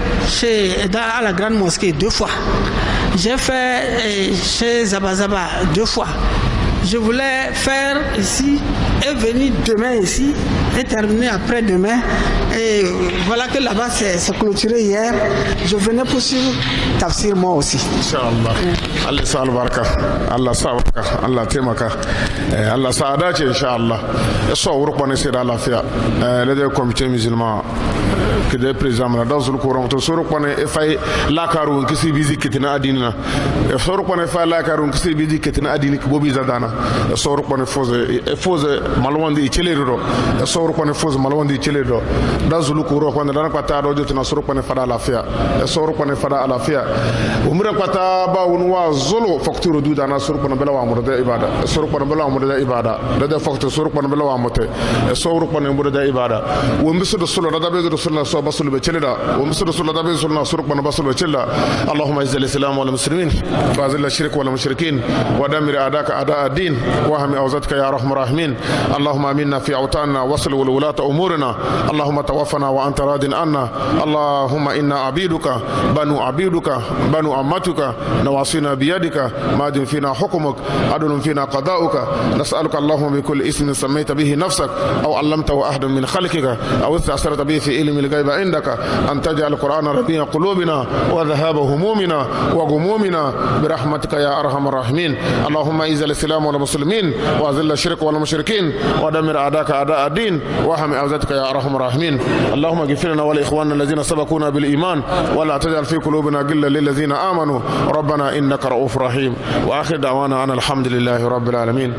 à la grande mosquée 2 fois. J'ai fait chez Zabazaba 2 fois. Je voulais faire ici et venir demain ici et terminer après-demain. Et voilà que là-bas c'est clôturé hier. Je venais pour suivre Tafsir moi aussi. Inch'Allah. Allah sa albarka, Allah sa barka, Allah taimaka, Allah sa dace Inch'Allah. So wurko ne sai da lafiya. Le comité musulman que des présidents dans le courant to soro ko ne fay lakaru kisi bizi kitina adina soro ko ne fay lakaru kisi bizi kitina adini ko bobi zadana soro ko ne foze malwandi chelero soro ko ne foze malwandi chelero dans le courant ko ne dana ko ta do jotina soro ko ne fada lafiya soro ko ne fada lafiya umra ko ta ba wonwa zolo facture du dana soro ko ne bela wa murda ibada soro ko ne bela wa murda ibada da facture soro ko ne bela wa mote soro ko ne murda ibada wo mbiso do solo da be do solo بصل بجلدا ومصر رسول الله بن سلنا سرق من بصل بجلدا اللهم اعز الاسلام والمسلمين واذل الشرك والمشركين ودمر اعداءك اعداء الدين واهم اوزاتك يا ارحم الراحمين اللهم امنا في اوطاننا وصل ولاة امورنا اللهم توفنا وانت راض عنا اللهم انا عبيدك بنو امتك نواصينا بيدك ماض فينا حكمك عدل فينا قضاؤك نسالك اللهم بكل اسم سميت به نفسك او علمته احد من خلقك او استاثرت به في علم الغيب عندك أن تجعل القرآن ربيع قلوبنا وذهاب همومنا وغمومنا برحمتك يا أرحم الراحمين اللهم أعز الإسلام والمسلمين وأذل الشرك والمشركين ودمر أعداءك أعداء الدين واحم أعزتك يا أرحم الراحمين اللهم اغفر لنا ولإخواننا الذين سبقونا بالإيمان ولا تجعل في قلوبنا غلا للذين آمنوا ربنا إنك رؤوف رحيم وآخر دعوانا أن الحمد لله رب العالمين.